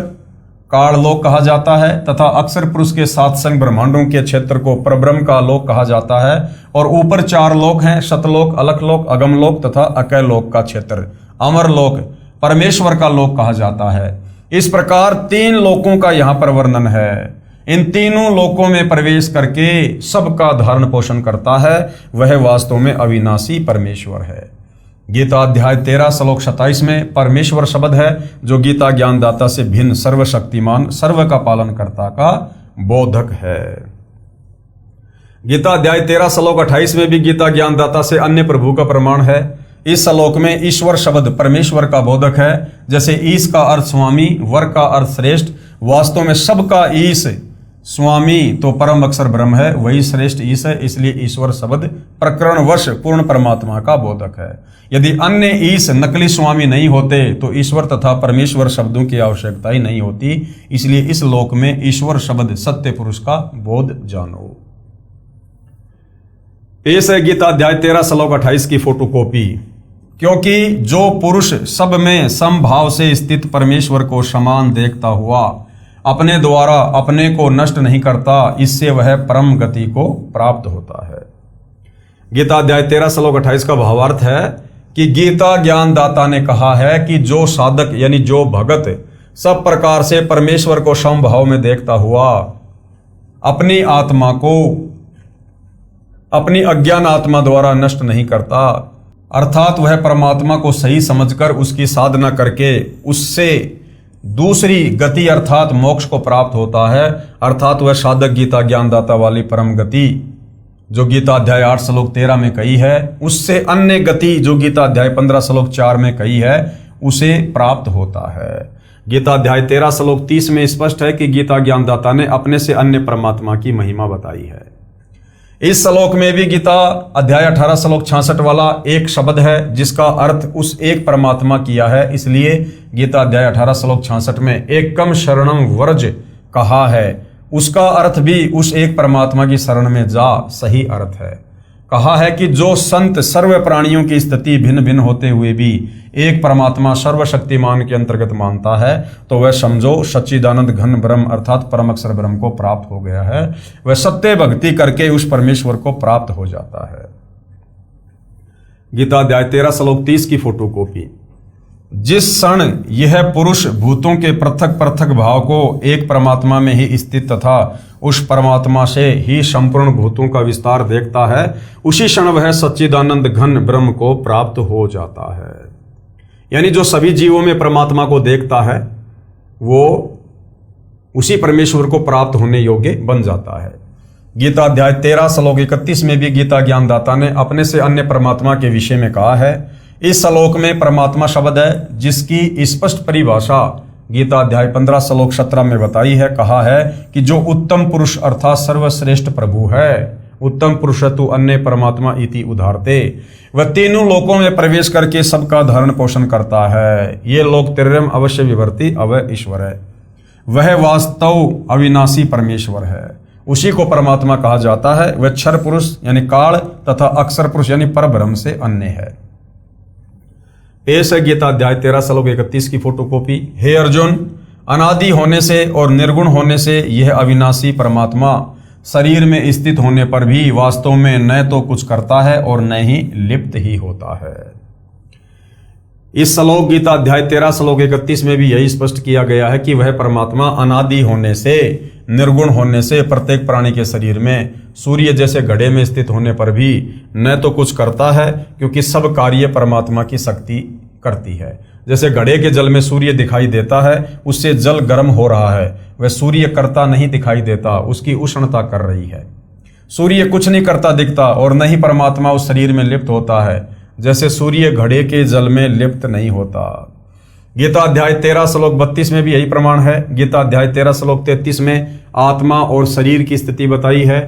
काल लोक कहा जाता है, तथा अक्षर पुरुष के 7 संग ब्रह्मांडों के क्षेत्र को परब्रह्म का लोक कहा जाता है। और ऊपर 4 लोक हैं, सतलोक, अलकलोक, अगमलोक तथा अकैलोक का क्षेत्र अमर लोक परमेश्वर का लोक कहा जाता है। इस प्रकार 3 लोकों का यहाँ पर वर्णन है। इन तीनों लोकों में प्रवेश करके सबका धारण पोषण करता है, वह वास्तव में अविनाशी परमेश्वर है। गीता अध्याय 13 श्लोक 27 में परमेश्वर शब्द है, जो गीता ज्ञानदाता से भिन्न सर्वशक्तिमान, सर्व का पालन करता का बोधक है। गीता अध्याय 13 श्लोक 28 में भी गीता ज्ञानदाता से अन्य प्रभु का प्रमाण है। इस श्लोक में ईश्वर शब्द परमेश्वर का बोधक है। जैसे ईश का अर्थ स्वामी, वर का अर्थ श्रेष्ठ, वास्तव में सबका ईश स्वामी तो परम अक्षर ब्रह्म है, वही श्रेष्ठ ईश है, इसलिए ईश्वर शब्द प्रकरणवश पूर्ण परमात्मा का बोधक है। यदि अन्य ईश नकली स्वामी नहीं होते तो ईश्वर तथा परमेश्वर शब्दों की आवश्यकता ही नहीं होती। इसलिए इस लोक में ईश्वर शब्द सत्य पुरुष का बोध जानो। पेश है गीता अध्याय 13 श्लोक 28 की फोटोकॉपी। क्योंकि जो पुरुष सब में समभाव से स्थित परमेश्वर को समान देखता हुआ अपने द्वारा अपने को नष्ट नहीं करता, इससे वह परम गति को प्राप्त होता है। गीता अध्याय 13 श्लोक 28 का भावार्थ है कि गीता ज्ञानदाता ने कहा है कि जो साधक यानी जो भगत सब प्रकार से परमेश्वर को समभाव में देखता हुआ अपनी आत्मा को अपनी अज्ञान आत्मा द्वारा नष्ट नहीं करता, अर्थात वह परमात्मा को सही समझकर उसकी साधना करके उससे दूसरी गति अर्थात मोक्ष को प्राप्त होता है, अर्थात वह साधक गीता ज्ञानदाता वाली परम गति जो गीता अध्याय 8 श्लोक 13 में कही है, उससे अन्य गति जो गीता अध्याय 15 श्लोक 4 में कही है, उसे प्राप्त होता है। गीता अध्याय 13 श्लोक 30 में स्पष्ट है कि गीता ज्ञानदाता ने अपने से अन्य परमात्मा की महिमा बताई है। इस श्लोक में भी गीता अध्याय 18 श्लोक 66 वाला एक शब्द है जिसका अर्थ उस एक परमात्मा किया है, इसलिए गीता अध्याय 18 श्लोक 66 में एकम शरणम व्रज कहा है। उसका अर्थ भी उस एक परमात्मा की शरण में जा सही अर्थ है। कहा है कि जो संत सर्व प्राणियों की स्थिति भिन्न भिन्न होते हुए भी एक परमात्मा सर्वशक्तिमान के अंतर्गत मानता है, तो वह समझो सच्चिदानंद घन ब्रह्म अर्थात परम अक्षर ब्रह्म को प्राप्त हो गया है। वह सत्य भक्ति करके उस परमेश्वर को प्राप्त हो जाता है। गीता अध्याय 13 श्लोक 30 की फोटोकॉपी। जिस क्षण यह पुरुष भूतों के पृथक पृथक भाव को एक परमात्मा में ही स्थित तथा उस परमात्मा से ही संपूर्ण भूतों का विस्तार देखता है, उसी क्षण वह सच्चिदानंद घन ब्रह्म को प्राप्त हो जाता है। यानी जो सभी जीवों में परमात्मा को देखता है वो उसी परमेश्वर को प्राप्त होने योग्य बन जाता है। गीता अध्याय 13 श्लोक 31 में भी गीता ज्ञानदाता ने अपने से अन्य परमात्मा के विषय में कहा है। इस श्लोक में परमात्मा शब्द है जिसकी स्पष्ट परिभाषा गीता अध्याय 15 श्लोक 17 में बताई है। कहा है कि जो उत्तम पुरुष अर्थात सर्वश्रेष्ठ प्रभु है, उत्तम पुरुष तु अन्य परमात्मा इति उदाहरते, वह तीनों लोकों में प्रवेश करके सबका धारण पोषण करता है। ये लोक त्रिरम अवश्य विवर्ती अवय ईश्वर है, वह वास्तव अविनाशी परमेश्वर है, उसी को परमात्मा कहा जाता है। वह क्षर पुरुष यानी काल तथा अक्षर पुरुष यानी परब्रह्म से अन्य है। पेश है गीता अध्याय 13 श्लोक 31 की फोटोकॉपी। हे अर्जुन, अनादि होने से और निर्गुण होने से यह अविनाशी परमात्मा शरीर में स्थित होने पर भी वास्तव में न तो कुछ करता है और न ही लिप्त ही होता है। इस श्लोक गीता अध्याय 13 श्लोक 31 में भी यही स्पष्ट किया गया है कि वह परमात्मा अनादि होने से, निर्गुण होने से प्रत्येक प्राणी के शरीर में सूर्य जैसे घड़े में स्थित होने पर भी न तो कुछ करता है, क्योंकि सब कार्य परमात्मा की शक्ति करती है। जैसे घड़े के जल में सूर्य दिखाई देता है, उससे जल गर्म हो रहा है, वह सूर्य करता नहीं दिखाई देता, उसकी उष्णता कर रही है। सूर्य कुछ नहीं करता दिखता और न ही परमात्मा उस शरीर में लिप्त होता है, जैसे सूर्य घड़े के जल में लिप्त नहीं होता। गीता अध्याय 13 श्लोक 32 में भी यही प्रमाण है। गीता अध्याय 13 श्लोक 33 में आत्मा और शरीर की स्थिति बताई है।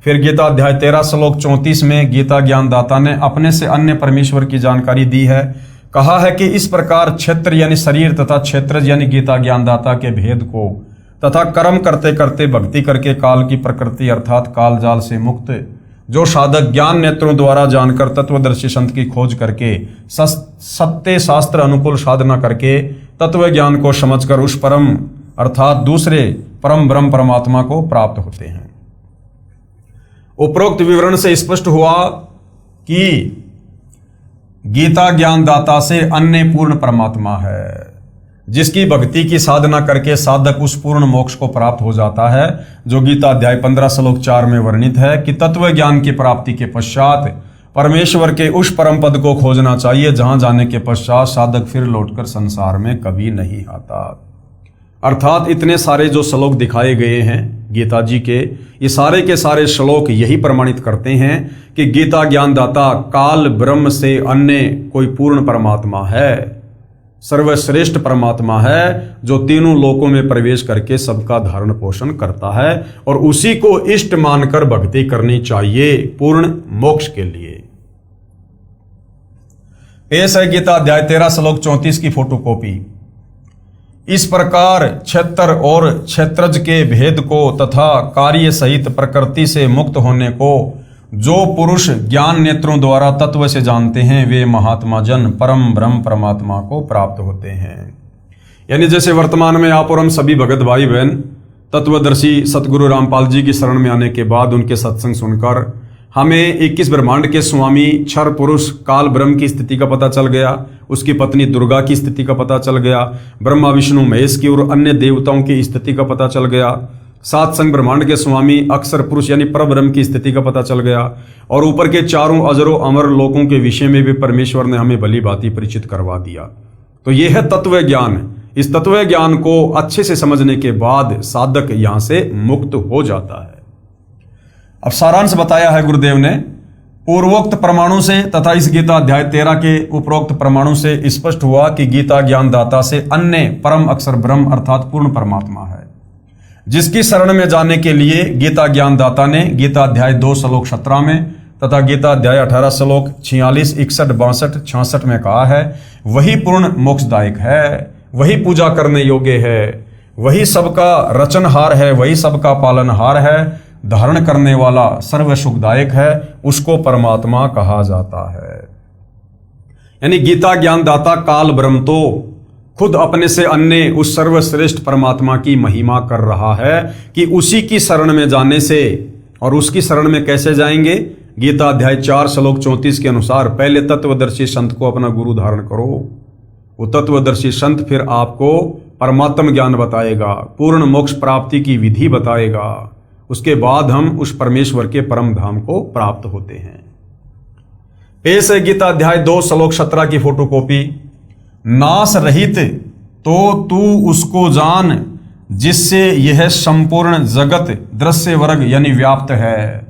फिर गीता अध्याय 13 श्लोक 34 में गीता ज्ञानदाता ने अपने से अन्य परमेश्वर की जानकारी दी है। कहा है कि इस प्रकार क्षेत्र यानी शरीर तथा क्षेत्रज यानी गीता ज्ञानदाता के भेद को तथा कर्म करते करते भक्ति करके काल की प्रकृति अर्थात काल जाल से मुक्त जो साधक ज्ञान नेत्रों द्वारा जानकर तत्वदर्शी संत की खोज करके सत्य शास्त्र अनुकूल साधना करके तत्व ज्ञान को समझकर उस परम अर्थात दूसरे परम ब्रह्म परमात्मा को प्राप्त होते हैं। उपरोक्त विवरण से स्पष्ट हुआ कि गीता ज्ञानदाता से अन्य पूर्ण परमात्मा है, जिसकी भक्ति की साधना करके साधक उस पूर्ण मोक्ष को प्राप्त हो जाता है, जो गीता अध्याय 15 श्लोक 4 में वर्णित है कि तत्व ज्ञान की प्राप्ति के पश्चात परमेश्वर के उस परम पद को खोजना चाहिए, जहां जाने के पश्चात साधक फिर लौटकर संसार में कभी नहीं आता। अर्थात इतने सारे जो श्लोक दिखाए गए हैं गीता जी के, ये सारे के सारे श्लोक यही प्रमाणित करते हैं कि गीता ज्ञानदाता काल ब्रह्म से अन्य कोई पूर्ण परमात्मा है, सर्वश्रेष्ठ परमात्मा है, जो तीनों लोकों में प्रवेश करके सबका धारण पोषण करता है और उसी को इष्ट मानकर भक्ति करनी चाहिए पूर्ण मोक्ष के लिए। पेश है गीता अध्याय 13 श्लोक 34 की फोटोकॉपी। इस प्रकार क्षेत्र और क्षेत्रज के भेद को तथा कार्य सहित प्रकृति से मुक्त होने को जो पुरुष ज्ञान नेत्रों द्वारा तत्व से जानते हैं, वे महात्मा जन परम ब्रह्म परमात्मा को प्राप्त होते हैं। यानी जैसे वर्तमान में आप और हम सभी भगत भाई बहन तत्वदर्शी सतगुरु रामपाल जी की शरण में आने के बाद उनके सत्संग सुनकर हमें 21 ब्रह्मांड के स्वामी क्षर पुरुष काल ब्रह्म की स्थिति का पता चल गया, उसकी पत्नी दुर्गा की स्थिति का पता चल गया, ब्रह्मा विष्णु महेश की और अन्य देवताओं की स्थिति का पता चल गया, सात संग ब्रह्मांड के स्वामी अक्षर पुरुष यानी परब्रह्म की स्थिति का पता चल गया, और ऊपर के चारों अजरों अमर लोकों के विषय में भी परमेश्वर ने हमें भली भांति परिचित करवा दिया। तो यह है तत्व ज्ञान। इस तत्व ज्ञान को अच्छे से समझने के बाद साधक यहां से मुक्त हो जाता है। अब सारांश बताया है गुरुदेव ने पूर्वोक्त प्रमाणों से तथा इस गीता अध्याय 13 के उपरोक्त प्रमाणों से स्पष्ट हुआ कि गीता ज्ञानदाता से अन्य परम अक्षर ब्रह्म अर्थात पूर्ण परमात्मा है, जिसकी शरण में जाने के लिए गीता ज्ञानदाता ने गीता अध्याय 2 श्लोक 17 में तथा गीता अध्याय 18 श्लोक 46, 61, 62, 66 में कहा है, वही पूर्ण मोक्षदायक है, वही पूजा करने योग्य है, वही सबका रचनहार है, वही सबका पालनहार है, धारण करने वाला सर्व सुखदायक है, उसको परमात्मा कहा जाता है। यानी गीता ज्ञानदाता काल ब्रह्म तो खुद अपने से अन्य उस सर्वश्रेष्ठ परमात्मा की महिमा कर रहा है कि उसी की शरण में जाने से, और उसकी शरण में कैसे जाएंगे, गीता अध्याय 4 श्लोक 34 के अनुसार पहले तत्वदर्शी संत को अपना गुरु धारण करो, वो तत्वदर्शी संत फिर आपको परमात्म ज्ञान बताएगा, पूर्ण मोक्ष प्राप्ति की विधि बताएगा, उसके बाद हम उस परमेश्वर के परम धाम को प्राप्त होते हैं। पेश है गीता अध्याय 2 श्लोक 17 की फोटोकॉपी। नाश रहित तो तू उसको जान, जिससे यह संपूर्ण जगत दृश्य वर्ग यानी व्याप्त है।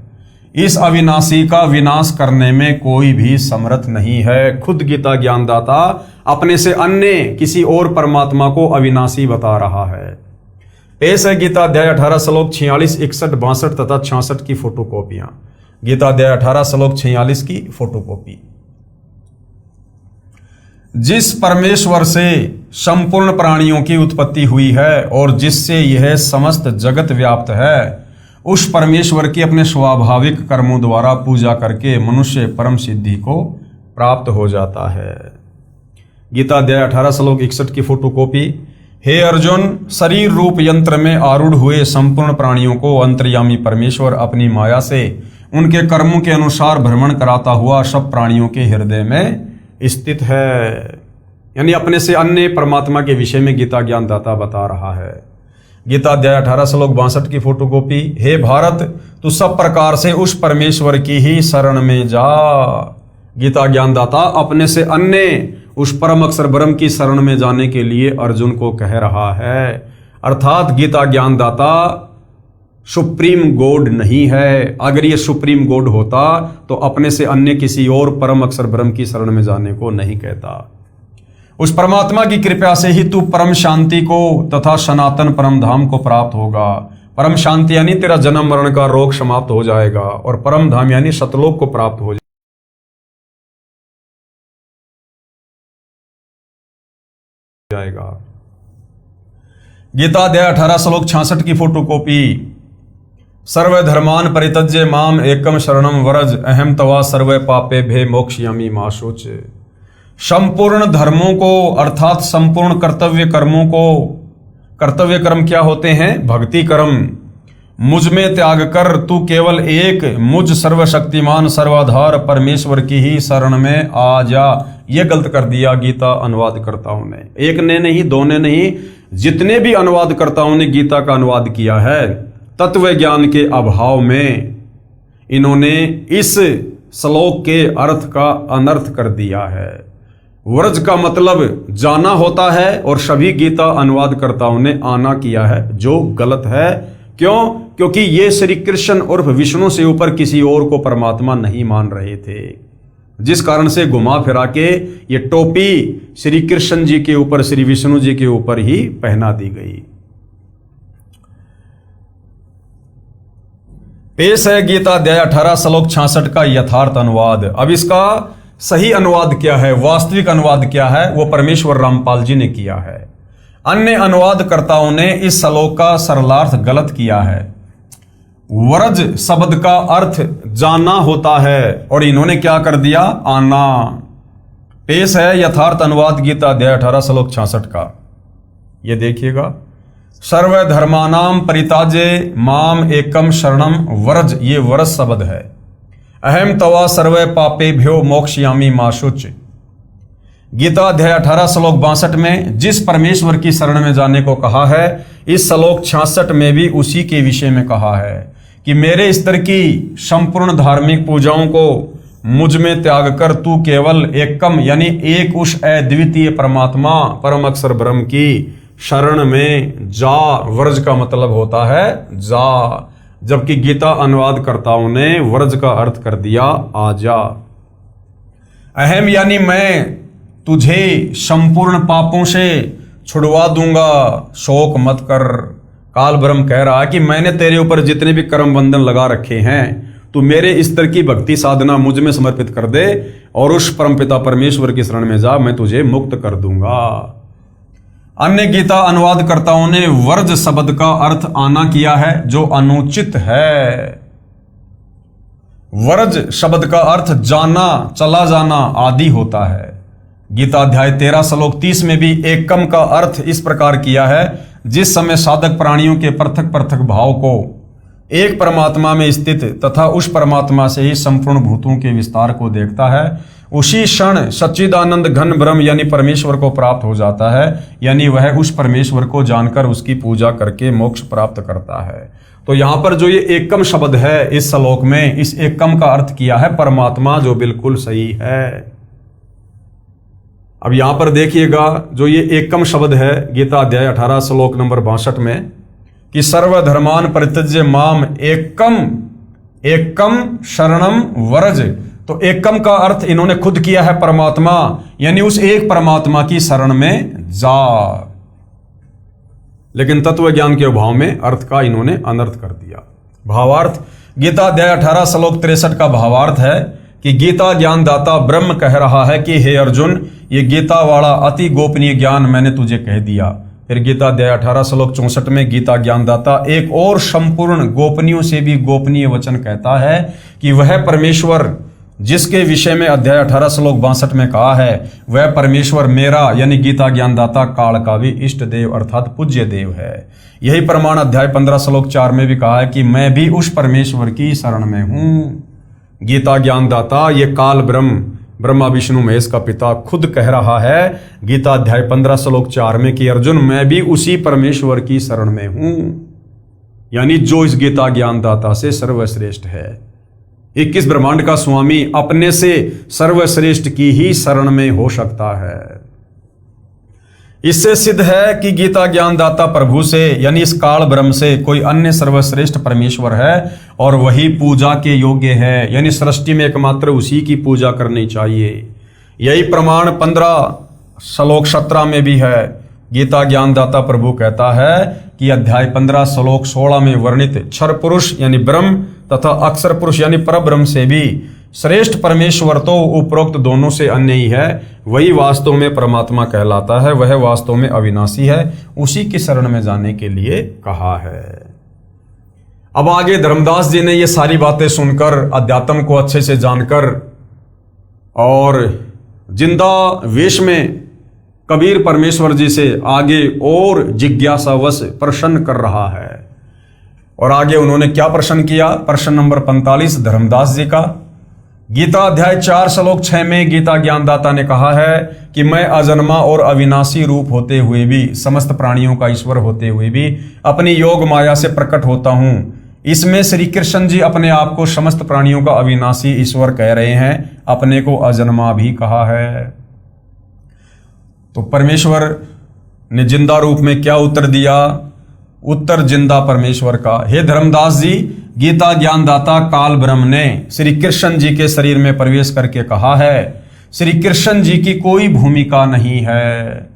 इस अविनाशी का विनाश करने में कोई भी समर्थ नहीं है। खुद गीता ज्ञानदाता अपने से अन्य किसी और परमात्मा को अविनाशी बता रहा है। पेश है गीता अध्याय 18 श्लोक 46, 61, 62 तथा 66 की फोटोकॉपियां। गीता अध्याय 18 श्लोक 46 की फोटोकॉपी। जिस परमेश्वर से संपूर्ण प्राणियों की उत्पत्ति हुई है और जिससे यह समस्त जगत व्याप्त है, उस परमेश्वर की अपने स्वाभाविक कर्मों द्वारा पूजा करके मनुष्य परम सिद्धि को प्राप्त हो जाता है। गीता अध्याय 18 श्लोक 61 की फोटोकॉपी। हे अर्जुन, शरीर रूप यंत्र में आरूढ़ हुए संपूर्ण प्राणियों को अंतर्यामी परमेश्वर अपनी माया से उनके कर्मों के अनुसार भ्रमण कराता हुआ सब प्राणियों के हृदय में स्थित है। यानी अपने से अन्य परमात्मा के विषय में गीता ज्ञानदाता बता रहा है। गीता अध्याय 18 श्लोक 62 की फोटोकॉपी। हे भारत, तू सब प्रकार से उस परमेश्वर की ही शरण में जा। गीता ज्ञानदाता अपने से अन्य उस परम अक्षर ब्रह्म की शरण में जाने के लिए अर्जुन को कह रहा है। अर्थात गीता ज्ञानदाता सुप्रीम गॉड नहीं है। अगर ये सुप्रीम गॉड होता तो अपने से अन्य किसी और परम अक्षर ब्रह्म की शरण में जाने को नहीं कहता। उस परमात्मा की कृपा से ही तू परम शांति को तथा सनातन परम धाम को प्राप्त होगा। परम शांति यानी तेरा जन्म मरण का रोग समाप्त हो जाएगा और परम धाम यानी सतलोक को प्राप्त हो जाएगा। गीता अध्याय 18 श्लोक 66 की फोटोकॉपी। सर्व धर्मान परित्यज्य माम एकम शरणम व्रज अहम तवा सर्व पापे भे मोक्षयामि मा शुच। संपूर्ण धर्मों को अर्थात संपूर्ण कर्तव्य कर्मों को, कर्तव्य कर्म क्या होते हैं? भक्ति कर्म, मुझ में त्याग कर तू केवल एक मुझ सर्वशक्तिमान सर्वाधार परमेश्वर की ही शरण में आ जा। ये गलत कर दिया गीता अनुवादकर्ताओं ने। एक ने नहीं, दो ने नहीं, जितने भी अनुवादकर्ताओं ने गीता का अनुवाद किया है, तत्व ज्ञान के अभाव में इन्होंने इस श्लोक के अर्थ का अनर्थ कर दिया है। व्रज का मतलब जाना होता है और सभी गीता अनुवादकर्ताओं ने आना किया है, जो गलत है। क्यों? क्योंकि ये श्री कृष्ण उर्फ विष्णु से ऊपर किसी और को परमात्मा नहीं मान रहे थे, जिस कारण से घुमा फिरा के ये टोपी श्री कृष्ण जी के ऊपर, श्री विष्णु जी के ऊपर ही पहना दी गई। पेश है गीता अध्याय 18 श्लोक 66 का यथार्थ अनुवाद। अब इसका सही अनुवाद क्या है, वास्तविक अनुवाद क्या है, वो परमेश्वर रामपाल जी ने किया है। अन्य अनुवादकर्ताओं ने इस श्लोक का सरलार्थ गलत किया है। व्रज शब्द का अर्थ जाना होता है और इन्होंने क्या कर दिया? आना। पेश है यथार्थ अनुवाद गीता अध्याय 18 श्लोक 66 का। ये देखिएगा। सर्व धर्मानाम परिताजे माम एकम शरणम व्रज, ये व्रज शब्द है। अहम तवा सर्व पापेभ्यो मोक्षयामि मा शुच। गीता अध्याय 18 श्लोक 62 में जिस परमेश्वर की शरण में जाने को कहा है, इस श्लोक 66 में भी उसी के विषय में कहा है कि मेरे स्तर की संपूर्ण धार्मिक पूजाओं को मुझ में त्याग कर तू केवल एकम यानी एक उस अद्वितीय परमात्मा परम अक्षर ब्रह्म की शरण में जा। व्रज का मतलब होता है जा, जबकि गीता अनुवादकर्ताओं ने व्रज का अर्थ कर दिया आजा। अहम यानी मैं तुझे संपूर्ण पापों से छुड़वा दूंगा, शोक मत कर। काल ब्रह्म कह रहा है कि मैंने तेरे ऊपर जितने भी कर्म बंधन लगा रखे हैं, तू मेरे स्तर की भक्ति साधना मुझ में समर्पित कर दे और उस परमपिता परमेश्वर की शरण में जा, मैं तुझे मुक्त कर दूंगा। अन्य गीता अनुवादकर्ताओं ने वर्ज शब्द का अर्थ आना किया है, जो अनुचित है। वर्ज शब्द का अर्थ जाना, चला जाना आदि होता है। गीता अध्याय 13 श्लोक 30 में भी एकम का अर्थ इस प्रकार किया है, जिस समय साधक प्राणियों के पृथक पृथक भाव को एक परमात्मा में स्थित तथा उस परमात्मा से ही संपूर्ण भूतों के विस्तार को देखता है, उसी क्षण सच्चिदानंद घन ब्रह्म यानी परमेश्वर को प्राप्त हो जाता है। यानी वह उस परमेश्वर को जानकर उसकी पूजा करके मोक्ष प्राप्त करता है। तो यहां पर जो ये एकम शब्द है इस श्लोक में, इस एकम का अर्थ किया है परमात्मा, जो बिल्कुल सही है। अब यहां पर देखिएगा, जो ये एकम शब्द है गीता अध्याय 18 श्लोक नंबर 62 में, कि सर्वधर्मान परित्यज्य माम एकम एकम शरणम व्रज। तो एकम का अर्थ इन्होंने खुद किया है परमात्मा, यानी उस एक परमात्मा की शरण में जा। लेकिन तत्व ज्ञान के अभाव में अर्थ का इन्होंने अनर्थ कर दिया। भावार्थ, गीता अध्याय 18 श्लोक 63 का भावार्थ है कि गीता ज्ञानदाता ब्रह्म कह रहा है कि हे अर्जुन, ये गीता वाला अति गोपनीय ज्ञान मैंने तुझे कह दिया। फिर गीता अध्याय 18 श्लोक 64 में गीता ज्ञानदाता एक और संपूर्ण गोपनीयों से भी गोपनीय वचन कहता है कि वह परमेश्वर जिसके विषय में अध्याय 18 श्लोक 62 में कहा है, वह परमेश्वर मेरा यानी गीता ज्ञानदाता काल का भी इष्ट देव अर्थात पूज्य देव है। यही प्रमाण अध्याय 15 श्लोक 4 में भी कहा है कि मैं भी उस परमेश्वर की शरण में हूं। गीता ज्ञानदाता ये काल ब्रह्मा विष्णु महेश का पिता खुद कह रहा है गीता अध्याय 15 श्लोक 4 में कि अर्जुन, मैं भी उसी परमेश्वर की शरण में हूं, यानी जो इस गीता ज्ञानदाता से सर्वश्रेष्ठ है। 21 ब्रह्मांड का स्वामी अपने से सर्वश्रेष्ठ की ही शरण में हो सकता है। इससे सिद्ध है कि गीता ज्ञानदाता प्रभु से यानी इस काल ब्रह्म से कोई अन्य सर्वश्रेष्ठ परमेश्वर है और वही पूजा के योग्य है, यानी सृष्टि में एकमात्र उसी की पूजा करनी चाहिए। यही प्रमाण 15 श्लोक 17 में भी है। गीता ज्ञानदाता प्रभु कहता है कि अध्याय 15 श्लोक 16 में वर्णित क्षर पुरुष यानी ब्रह्म तथा अक्षर पुरुष यानी परब्रह्म से भी श्रेष्ठ परमेश्वर तो उपरोक्त दोनों से अन्य ही है, वही वास्तव में परमात्मा कहलाता है, वह वास्तव में अविनाशी है, उसी की शरण में जाने के लिए कहा है। अब आगे धर्मदास जी ने ये सारी बातें सुनकर, अध्यात्म को अच्छे से जानकर और जिंदा वेश में कबीर परमेश्वर जी से आगे और जिज्ञासावश प्रश्न कर रहा है। और आगे उन्होंने क्या प्रश्न किया? प्रश्न नंबर 45 धर्मदास जी का। गीता अध्याय 4 श्लोक 6 में गीता ज्ञानदाता ने कहा है कि मैं अजन्मा और अविनाशी रूप होते हुए भी, समस्त प्राणियों का ईश्वर होते हुए भी अपनी योग माया से प्रकट होता हूं। इसमें श्री कृष्ण जी अपने आप को समस्त प्राणियों का अविनाशी ईश्वर कह रहे हैं, अपने को अजन्मा भी कहा है। तो परमेश्वर ने जिंदा रूप में क्या उत्तर दिया? उत्तर जिंदा परमेश्वर का, हे धर्मदास जी, गीता ज्ञानदाता काल ब्रह्म ने श्री कृष्ण जी के शरीर में प्रवेश करके कहा है श्री कृष्ण जी की कोई भूमिका नहीं है।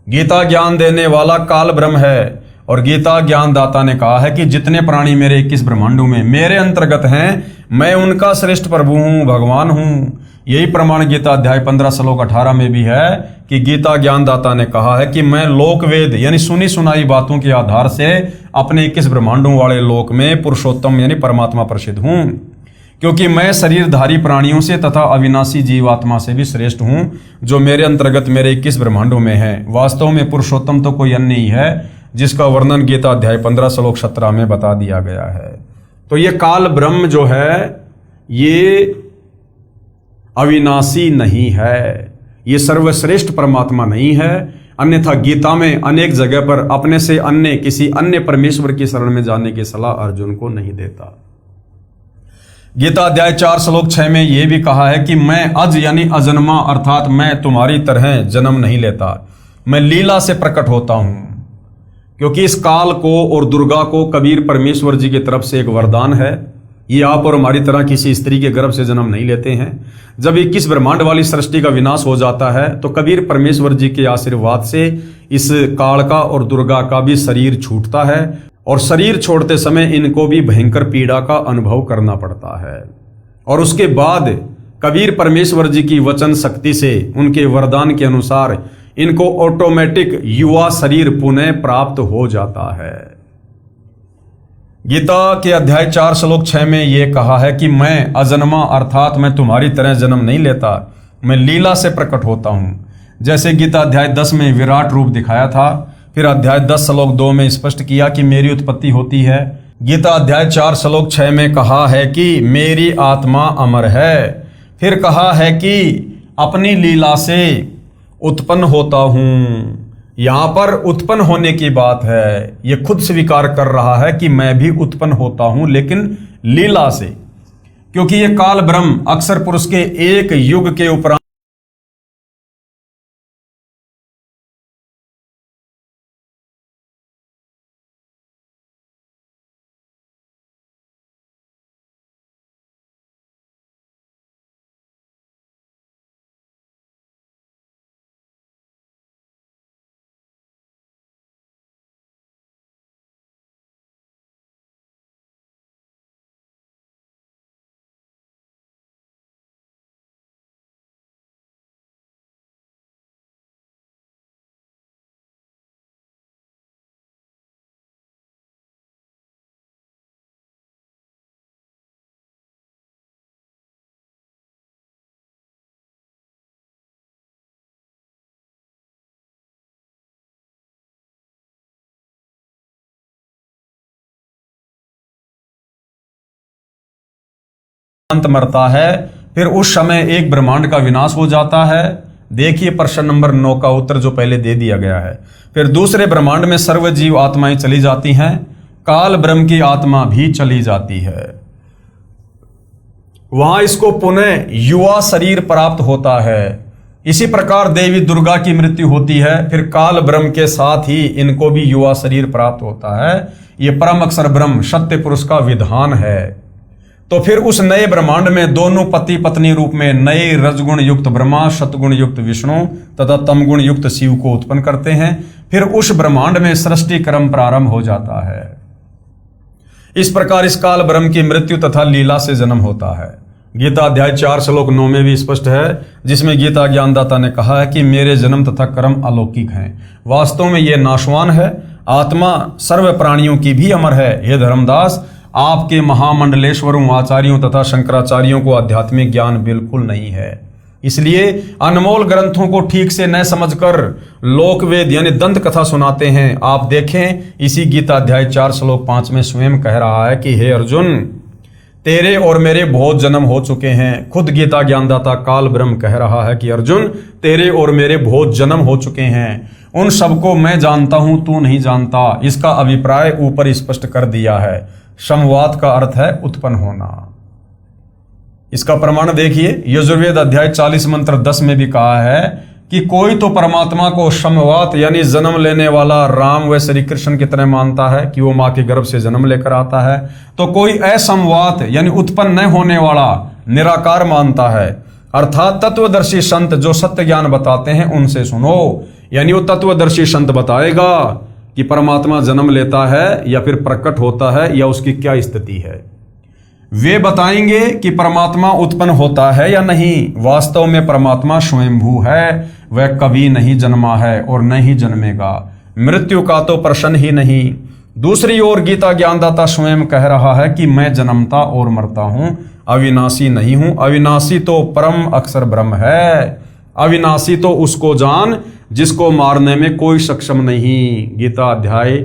गीता ज्ञान देने वाला काल ब्रह्म है और गीता ज्ञानदाता ने कहा है कि जितने प्राणी मेरे 21 ब्रह्मांडों में मेरे अंतर्गत हैं, मैं उनका श्रेष्ठ प्रभु हूं, भगवान हूं। यही प्रमाण गीता अध्याय 15 श्लोक 18 में भी है कि गीता ज्ञानदाता ने कहा है कि मैं लोक वेद यानी सुनी सुनाई बातों के आधार से अपने 21 ब्रह्मांडों वाले लोक में पुरुषोत्तम यानी परमात्मा प्रसिद्ध हूं, क्योंकि मैं शरीरधारी प्राणियों से तथा अविनाशी जीवात्मा से भी श्रेष्ठ हूं, जो मेरे अंतर्गत मेरे 21 ब्रह्मांडों में है। वास्तव में पुरुषोत्तम तो कोई अन्य ही है, जिसका वर्णन गीता अध्याय 15 श्लोक 17 में बता दिया गया है। तो ये काल ब्रह्म जो है ये अविनाशी नहीं है, ये सर्वश्रेष्ठ परमात्मा नहीं है। अन्यथा गीता में अनेक जगह पर अपने से अन्य किसी अन्य परमेश्वर की शरण में जाने की सलाह अर्जुन को नहीं देता। गीता अध्याय 4 श्लोक 6 में यह भी कहा है कि मैं अज यानी अजन्मा अर्थात मैं तुम्हारी तरह जन्म नहीं लेता, मैं लीला से प्रकट होता हूं। क्योंकि इस काल को और दुर्गा को कबीर परमेश्वर जी की तरफ से एक वरदान है, ये आप और हमारी तरह किसी स्त्री के गर्भ से जन्म नहीं लेते हैं। जब 21 ब्रह्मांड वाली सृष्टि का विनाश हो जाता है तो कबीर परमेश्वर जी के आशीर्वाद से इस काल का और दुर्गा का भी शरीर छूटता है और शरीर छोड़ते समय इनको भी भयंकर पीड़ा का अनुभव करना पड़ता है। और उसके बाद कबीर परमेश्वर जी की वचन शक्ति से उनके वरदान के अनुसार इनको ऑटोमेटिक युवा शरीर पुनः प्राप्त हो जाता है। गीता के अध्याय 4 श्लोक 6 में यह कहा है कि मैं अजन्मा अर्थात मैं तुम्हारी तरह जन्म नहीं लेता, मैं लीला से प्रकट होता हूं। जैसे गीता अध्याय 10 में विराट रूप दिखाया था, फिर अध्याय 10 श्लोक 2 में स्पष्ट किया कि मेरी उत्पत्ति होती है। गीता अध्याय 4 श्लोक 6 में कहा है कि मेरी आत्मा अमर है। फिर कहा है कि अपनी लीला से उत्पन्न होता हूं। यहां पर उत्पन्न होने की बात है, यह खुद स्वीकार कर रहा है कि मैं भी उत्पन्न होता हूं, लेकिन लीला से, क्योंकि यह काल ब्रह्म अक्षर पुरुष के एक युग के उपरांत अंत मरता है, फिर उस समय एक ब्रह्मांड का विनाश हो जाता है। देखिए प्रश्न नंबर 9 का उत्तर जो पहले दे दिया गया है। फिर दूसरे ब्रह्मांड में सर्व जीव आत्माएं चली जाती हैं, काल ब्रह्म की आत्मा भी चली जाती है। वहां इसको पुनः युवा शरीर प्राप्त होता है। इसी प्रकार देवी दुर्गा की मृत्यु होती है, फिर काल ब्रह्म के साथ ही इनको भी युवा शरीर प्राप्त होता है। यह परम अक्षर ब्रह्म सत्य पुरुष का विधान है। तो फिर उस नए ब्रह्मांड में दोनों पति पत्नी रूप में नए रजगुण युक्त ब्रह्मा, सतगुण युक्त विष्णु तथा तमगुण युक्त शिव को उत्पन्न करते हैं। फिर उस ब्रह्मांड में सृष्टि क्रम प्रारंभ हो जाता है। इस प्रकार इस काल ब्रह्म की मृत्यु तथा लीला से जन्म होता है। गीता अध्याय 4 श्लोक 9 में भी स्पष्ट है, जिसमें गीता ज्ञानदाता ने कहा है कि मेरे जन्म तथा कर्म अलौकिक हैं, वास्तव में ये नाशवान है। आत्मा सर्व प्राणियों की भी अमर है। हे धर्मदास, आपके महामंडलेश्वरों, आचार्यों तथा शंकराचार्यों को आध्यात्मिक ज्ञान बिल्कुल नहीं है, इसलिए अनमोल ग्रंथों को ठीक से न समझकर लोकवेद यानी दंत कथा सुनाते हैं। आप देखें, इसी गीता अध्याय 4 श्लोक 5 में स्वयं कह रहा है कि हे अर्जुन, तेरे और मेरे बहुत जन्म हो चुके हैं। खुद गीता ज्ञानदाता काल ब्रह्म कह रहा है कि अर्जुन, तेरे और मेरे बहुत जन्म हो चुके हैं, उन सबको मैं जानता हूं, तू नहीं जानता। इसका अभिप्राय ऊपर स्पष्ट कर दिया है। समवात का अर्थ है उत्पन्न होना। इसका प्रमाण देखिए, यजुर्वेद अध्याय 40 मंत्र 10 में भी कहा है कि कोई तो परमात्मा को समवात यानी जन्म लेने वाला राम व श्री कृष्ण की तरह मानता है कि वो मां के गर्भ से जन्म लेकर आता है, तो कोई असमवात यानी उत्पन्न न होने वाला निराकार मानता है। अर्थात तत्वदर्शी संत जो सत्य ज्ञान बताते हैं उनसे सुनो, यानी वो तत्वदर्शी संत बताएगा कि परमात्मा जन्म लेता है या फिर प्रकट होता है या उसकी क्या स्थिति है। वे बताएंगे कि परमात्मा उत्पन्न होता है या नहीं। वास्तव में परमात्मा स्वयंभू है, वह कभी नहीं जन्मा है और न ही जन्मेगा। मृत्यु का तो प्रश्न ही नहीं। दूसरी ओर गीता ज्ञानदाता स्वयं कह रहा है कि मैं जन्मता और मरता हूं, अविनाशी नहीं हूं। अविनाशी तो परम अक्षर ब्रह्म है। अविनाशी तो उसको जान जिसको मारने में कोई सक्षम नहीं। गीता अध्याय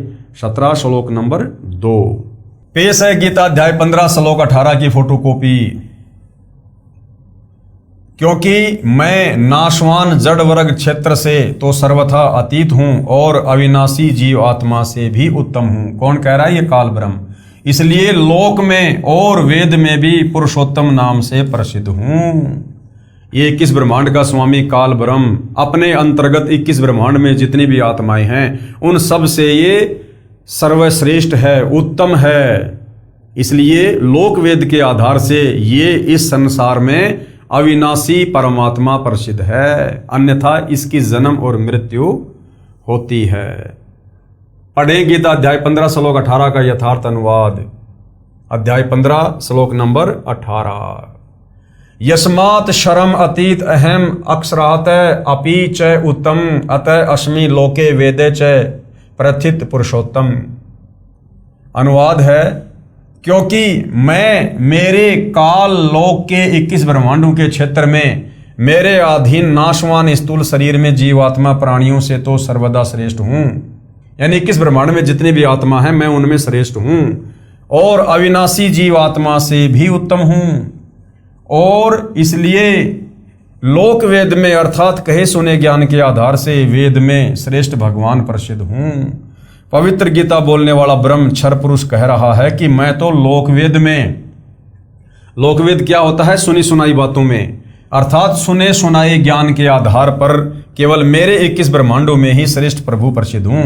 17 श्लोक नंबर 2। पेश है गीता अध्याय 15 श्लोक 18 की फोटोकॉपी। क्योंकि मैं नाशवान जड़ वर्ग क्षेत्र से तो सर्वथा अतीत हूं और अविनाशी जीव आत्मा से भी उत्तम हूं। कौन कह रहा है? ये काल ब्रह्म। इसलिए लोक में और वेद में भी पुरुषोत्तम नाम से प्रसिद्ध हूं। ये 21 ब्रह्मांड का स्वामी काल ब्रह्म अपने अंतर्गत 21 ब्रह्मांड में जितनी भी आत्माएं हैं उन सब से ये सर्वश्रेष्ठ है, उत्तम है। इसलिए लोक वेद के आधार से ये इस संसार में अविनाशी परमात्मा प्रसिद्ध है, अन्यथा इसकी जन्म और मृत्यु होती है। पढ़ें गीता अध्याय 15 श्लोक 18 का यथार्थ अनुवाद। अध्याय 15 श्लोक नंबर 18। यस्मात् शरम अतीत अहम अक्षरात अपि च उत्तम अतः अस्मि लोके वेदे च प्रथित पुरुषोत्तम। अनुवाद है, क्योंकि मैं मेरे काल लोक के 21 ब्रह्मांडों के क्षेत्र में मेरे अधीन नाशवान स्थूल शरीर में जीवात्मा प्राणियों से तो सर्वदा श्रेष्ठ हूं। यानी 21 ब्रह्मांड में जितने भी आत्मा हैं मैं उनमें श्रेष्ठ हूं और अविनाशी जीवात्मा से भी उत्तम हूं। और इसलिए लोक वेद में अर्थात कहे सुने ज्ञान के आधार से वेद में श्रेष्ठ भगवान प्रसिद्ध हूं। पवित्र गीता बोलने वाला ब्रह्म क्षर पुरुष कह रहा है कि मैं तो लोकवेद में, लोकवेद क्या होता है? सुनी सुनाई बातों में, अर्थात सुने सुनाए ज्ञान के आधार पर केवल मेरे 21 ब्रह्मांडों में ही श्रेष्ठ प्रभु प्रसिद्ध हूं।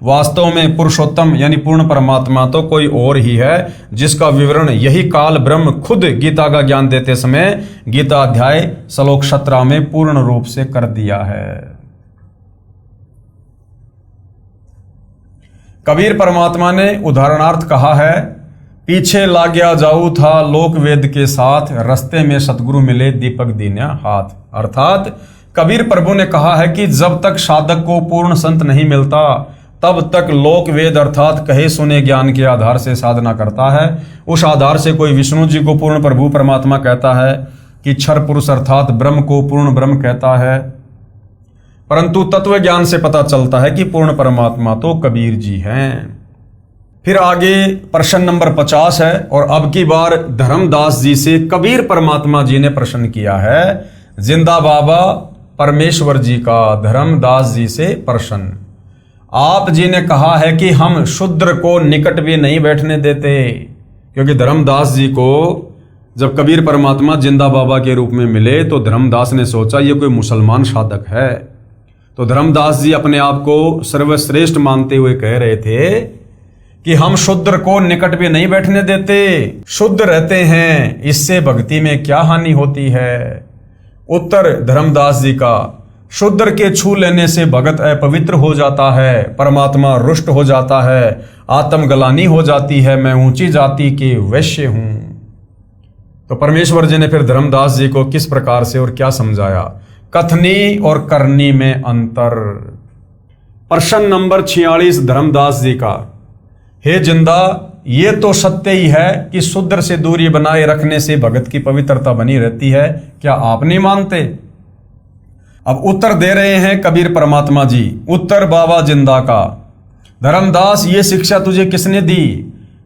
वास्तव में पुरुषोत्तम यानी पूर्ण परमात्मा तो कोई और ही है, जिसका विवरण यही काल ब्रह्म खुद गीता का ज्ञान देते समय गीता अध्याय श्लोक 17 में पूर्ण रूप से कर दिया है। कबीर परमात्मा ने उदाहरणार्थ कहा है, पीछे लाग्या जाऊ था लोक वेद के साथ, रस्ते में सतगुरु मिले दीपक दीन्या हाथ। अर्थात कबीर प्रभु ने कहा है कि जब तक साधक को पूर्ण संत नहीं मिलता तब तक लोक वेद अर्थात कहे सुने ज्ञान के आधार से साधना करता है। उस आधार से कोई विष्णु जी को पूर्ण प्रभु परमात्मा कहता है कि क्षर पुरुष अर्थात ब्रह्म को पूर्ण ब्रह्म कहता है, परंतु तत्व ज्ञान से पता चलता है कि पूर्ण परमात्मा तो कबीर जी हैं। फिर आगे प्रश्न नंबर 50 है और अब की बार धर्मदास जी से कबीर परमात्मा जी ने प्रश्न किया है। जिंदा बाबा परमेश्वर जी का धर्मदास जी से प्रश्न। आप जी ने कहा है कि हम शूद्र को निकट भी नहीं बैठने देते, क्योंकि धर्मदास जी को जब कबीर परमात्मा जिंदा बाबा के रूप में मिले तो धर्मदास ने सोचा ये कोई मुसलमान साधक है। तो धर्मदास जी अपने आप को सर्वश्रेष्ठ मानते हुए कह रहे थे कि हम शूद्र को निकट भी नहीं बैठने देते, शुद्ध रहते हैं, इससे भक्ति में क्या हानि होती है। उत्तर धर्मदास जी का, शूद्र के छू लेने से भगत अपवित्र हो जाता है, परमात्मा रुष्ट हो जाता है, आत्मग्लानि हो जाती है, मैं ऊंची जाति के वैश्य हूं। तो परमेश्वर जी ने फिर धर्मदास जी को किस प्रकार से और क्या समझाया। कथनी और करनी में अंतर। प्रश्न नंबर 46 धर्मदास जी का। हे जिंदा, ये तो सत्य ही है कि शूद्र से दूरी बनाए रखने से भगत की पवित्रता बनी रहती है, क्या आप नहीं मानते। अब उत्तर दे रहे हैं कबीर परमात्मा जी। उत्तर बाबा जिंदा का। धर्मदास, ये शिक्षा तुझे किसने दी।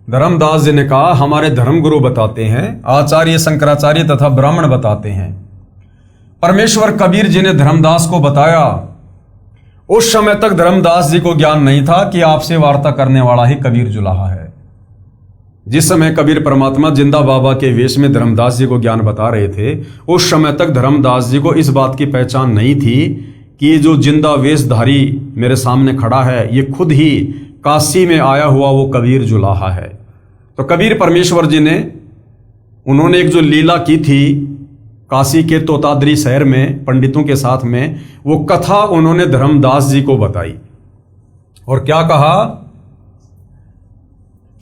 धर्मदास जी ने कहा हमारे धर्मगुरु बताते हैं, आचार्य शंकराचार्य तथा ब्राह्मण बताते हैं। परमेश्वर कबीर जी ने धर्मदास को बताया। उस समय तक धर्मदास जी को ज्ञान नहीं था कि आपसे वार्ता करने वाला ही कबीर जुलाहा है। जिस समय कबीर परमात्मा जिंदा बाबा के वेश में धर्मदास जी को ज्ञान बता रहे थे, उस समय तक धर्मदास जी को इस बात की पहचान नहीं थी कि ये जो जिंदा वेशधारी मेरे सामने खड़ा है, ये खुद ही काशी में आया हुआ वो कबीर जुलाहा है। तो कबीर परमेश्वर जी ने, उन्होंने एक जो लीला की थी काशी के तोताद्री शहर में पंडितों के साथ में, वो कथा उन्होंने धर्मदास जी को बताई। और क्या कहा